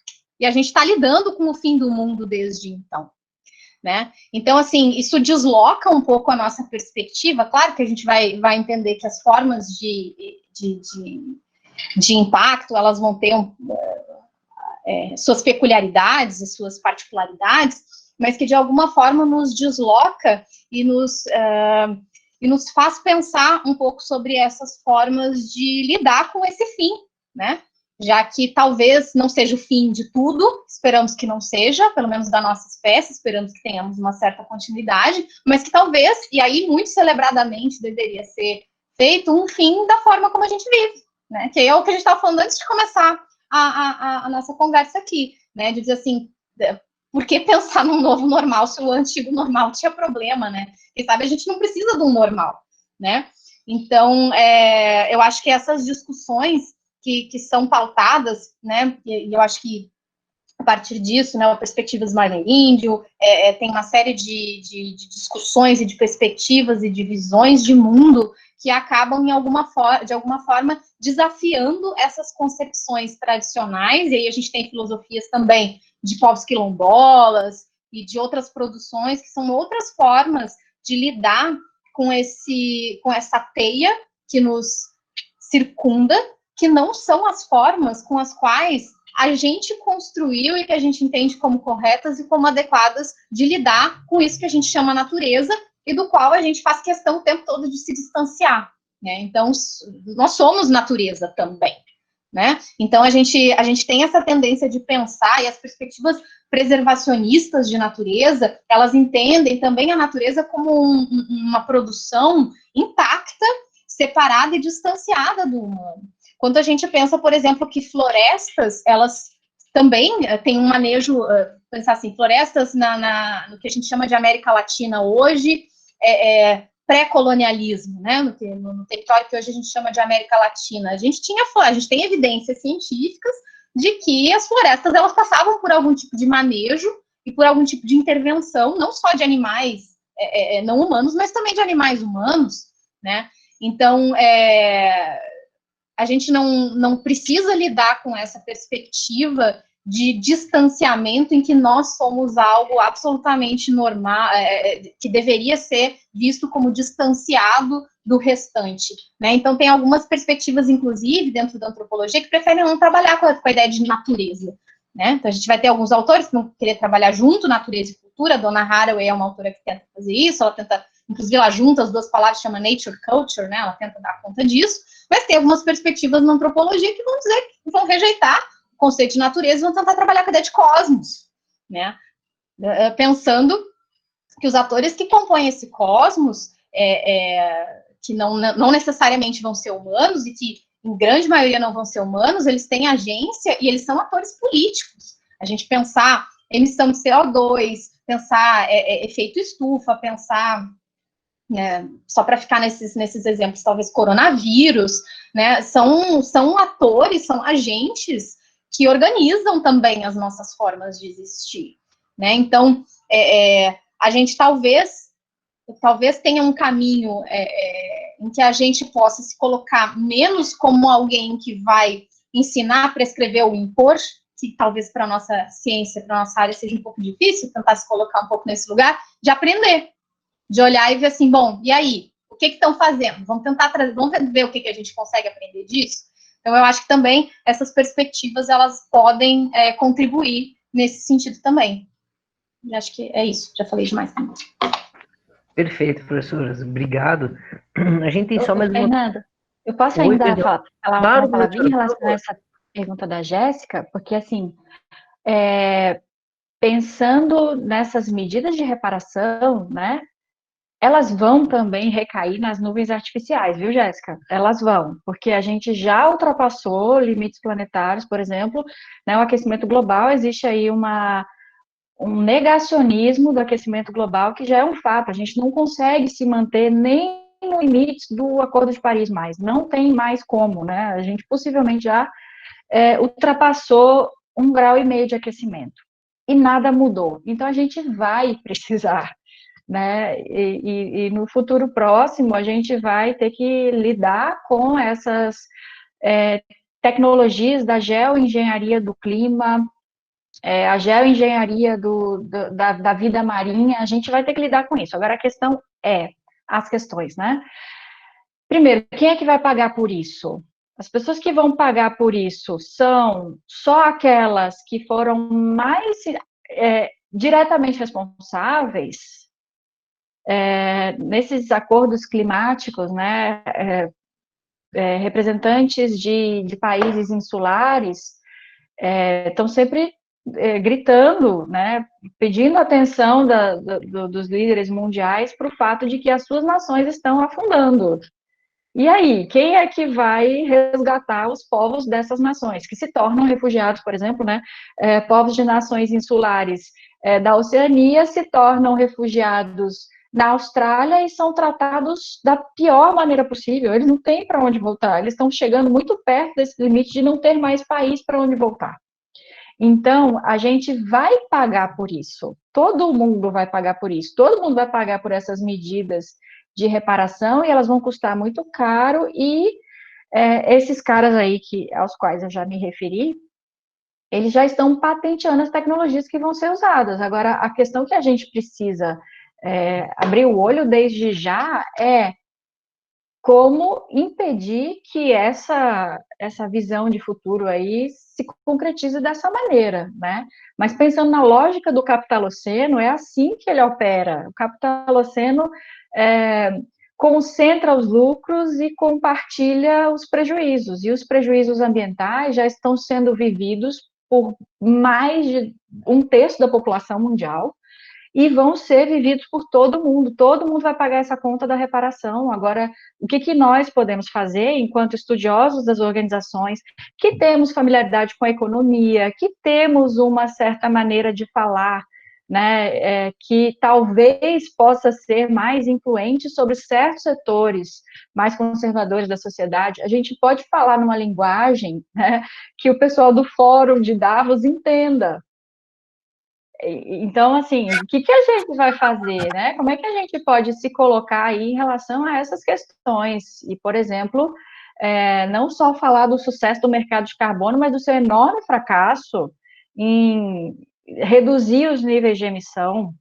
e a gente está lidando com o fim do mundo desde então. Né? Então, assim, isso desloca um pouco a nossa perspectiva. Claro que a gente vai entender que as formas de impacto, elas vão ter suas peculiaridades e suas particularidades, mas que de alguma forma nos desloca e nos faz pensar um pouco sobre essas formas de lidar com esse fim, né? Já que talvez não seja o fim de tudo, esperamos que não seja, pelo menos da nossa espécie, esperamos que tenhamos uma certa continuidade, mas que talvez, e aí muito celebradamente deveria ser feito, um fim da forma como a gente vive, né? Que é o que a gente estava falando antes de começar a nossa conversa aqui, né? De dizer assim, por que pensar num novo normal se o antigo normal tinha problema, né? Quem sabe a gente não precisa de um normal, né? Então, eu acho que essas discussões que são pautadas, né, e eu acho que a partir disso, né, a perspectiva do Smiley Índio, tem uma série de discussões e de perspectivas e de visões de mundo que acabam, de alguma forma, desafiando essas concepções tradicionais, e aí a gente tem filosofias também de povos quilombolas e de outras produções, que são outras formas de lidar com essa teia que nos circunda, que não são as formas com as quais a gente construiu e que a gente entende como corretas e como adequadas de lidar com isso que a gente chama natureza e do qual a gente faz questão o tempo todo de se distanciar, né? Então, nós somos natureza também, né? Então, a gente tem essa tendência de pensar, e as perspectivas preservacionistas de natureza, elas entendem também a natureza como uma produção intacta, separada e distanciada do humano. Quando a gente pensa, por exemplo, que florestas, elas também têm um manejo, pensar assim, florestas no que a gente chama de América Latina hoje, pré-colonialismo, né, no território que hoje a gente chama de América Latina. A gente tem evidências científicas de que as florestas, elas passavam por algum tipo de manejo e por algum tipo de intervenção, não só de animais não humanos, mas também de animais humanos, né. Então, a gente não precisa lidar com essa perspectiva de distanciamento em que nós somos algo absolutamente normal, que deveria ser visto como distanciado do restante, né? Então, tem algumas perspectivas, inclusive, dentro da antropologia, que preferem não trabalhar com a ideia de natureza, né? Então, a gente vai ter alguns autores que vão querer trabalhar junto natureza e cultura. A Donna Haraway é uma autora que tenta fazer isso, ela tenta, inclusive, ela junta as duas palavras, chama nature culture, né? Ela tenta dar conta disso. Mas tem algumas perspectivas na antropologia que vão dizer, que vão rejeitar o conceito de natureza e vão tentar trabalhar com a ideia de cosmos, né? Pensando que os atores que compõem esse cosmos, que não necessariamente vão ser humanos e que, em grande maioria, não vão ser humanos, eles têm agência e eles são atores políticos. A gente pensar emissão de CO2, pensar efeito estufa, pensar... só para ficar nesses exemplos, talvez coronavírus, né, são atores, são agentes que organizam também as nossas formas de existir, né? Então, a gente talvez tenha um caminho em que a gente possa se colocar menos como alguém que vai ensinar, prescrever ou impor, que talvez para a nossa ciência, para a nossa área seja um pouco difícil, tentar se colocar um pouco nesse lugar, de aprender, de olhar e ver assim, bom, e aí? O que estão fazendo? Vamos tentar vamos ver o que a gente consegue aprender disso? Então, eu acho que também essas perspectivas, elas podem contribuir nesse sentido também. Eu acho que é isso, já falei demais também. Perfeito, professoras, obrigado. A gente tem só mais uma... Fernanda, eu posso Oi, ainda perdão. falar Claro, uma palavrinha em professora, por relação a favor. essa pergunta da Jéssica? Porque, assim, pensando nessas medidas de reparação, né, elas vão também recair nas nuvens artificiais, viu, Jéssica? Elas vão, porque a gente já ultrapassou limites planetários, por exemplo, né, o aquecimento global, existe aí um negacionismo do aquecimento global, que já é um fato, a gente não consegue se manter nem no limite do Acordo de Paris mais, não tem mais como, né? A gente possivelmente já ultrapassou 1,5 graus de aquecimento e nada mudou. Então a gente vai precisar, né? E no futuro próximo a gente vai ter que lidar com essas tecnologias da geoengenharia do clima, a geoengenharia da vida marinha, a gente vai ter que lidar com isso. Agora a questão as questões, né? Primeiro, quem é que vai pagar por isso? As pessoas que vão pagar por isso são só aquelas que foram mais diretamente responsáveis nesses acordos climáticos, né? Representantes de países insulares estão sempre gritando, né? Pedindo atenção dos líderes mundiais para o fato de que as suas nações estão afundando. E aí, quem é que vai resgatar os povos dessas nações, que se tornam refugiados, por exemplo, né? Povos de nações insulares da Oceania se tornam refugiados na Austrália e são tratados da pior maneira possível. Eles não têm para onde voltar, eles estão chegando muito perto desse limite de não ter mais país para onde voltar. Então, a gente vai pagar por isso, todo mundo vai pagar por isso, todo mundo vai pagar por essas medidas de reparação e elas vão custar muito caro e esses caras aí aos quais eu já me referi, eles já estão patenteando as tecnologias que vão ser usadas. Agora, a questão que a gente precisa abrir o olho desde já é como impedir que essa visão de futuro aí se concretize dessa maneira, né? Mas pensando na lógica do capitaloceno, é assim que ele opera. O capitaloceno concentra os lucros e compartilha os prejuízos. E os prejuízos ambientais já estão sendo vividos por mais de 1/3 da população mundial, e vão ser vividos por todo mundo vai pagar essa conta da reparação. Agora, o que nós podemos fazer, enquanto estudiosos das organizações, que temos familiaridade com a economia, que temos uma certa maneira de falar, né, que talvez possa ser mais influente sobre certos setores mais conservadores da sociedade, a gente pode falar numa linguagem, né, que o pessoal do Fórum de Davos entenda. Então, assim, o que a gente vai fazer, né? Como é que a gente pode se colocar aí em relação a essas questões? E, por exemplo, não só falar do sucesso do mercado de carbono, mas do seu enorme fracasso em reduzir os níveis de emissão,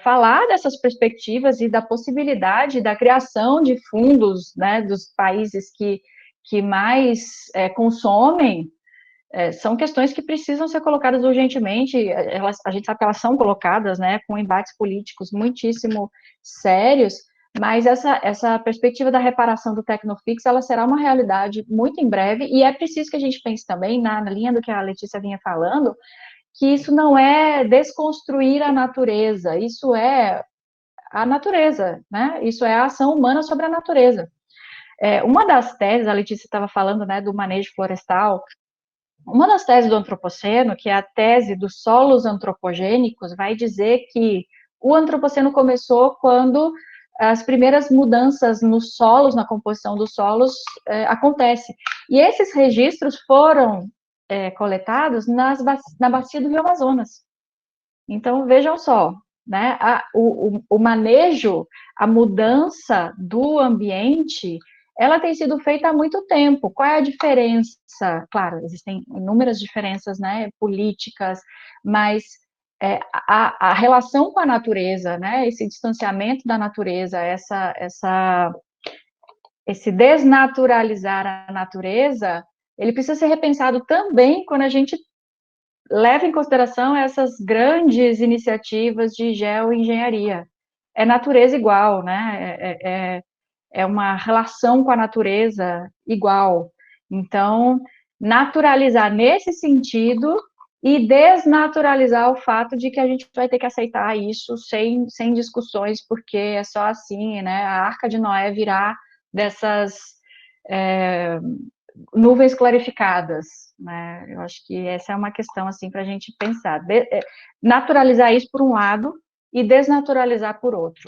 falar dessas perspectivas e da possibilidade da criação de fundos, né, dos países que mais consomem. São questões que precisam ser colocadas urgentemente, a gente sabe que elas são colocadas, né, com embates políticos muitíssimo sérios, mas essa perspectiva da reparação do Tecnofix, ela será uma realidade muito em breve, e é preciso que a gente pense também, na linha do que a Letícia vinha falando, que isso não é desconstruir a natureza, isso é a natureza, né, isso é a ação humana sobre a natureza. Uma das teses, a Letícia estava falando, né, do manejo florestal. Uma das teses do antropoceno, que é a tese dos solos antropogênicos, vai dizer que o antropoceno começou quando as primeiras mudanças nos solos, na composição dos solos, acontecem. E esses registros foram coletados na bacia do Rio Amazonas. Então, vejam só, né, o manejo, a mudança do ambiente, ela tem sido feita há muito tempo. Qual é a diferença? Claro, existem inúmeras diferenças, né, políticas, mas a relação com a natureza, né, esse distanciamento da natureza, essa esse desnaturalizar a natureza, ele precisa ser repensado também quando a gente leva em consideração essas grandes iniciativas de geoengenharia. É natureza igual, né? É uma relação com a natureza igual. Então, naturalizar nesse sentido e desnaturalizar o fato de que a gente vai ter que aceitar isso sem discussões, porque é só assim, né? A Arca de Noé virá dessas nuvens clarificadas, né? Eu acho que essa é uma questão assim para a gente pensar. Naturalizar isso por um lado e desnaturalizar por outro.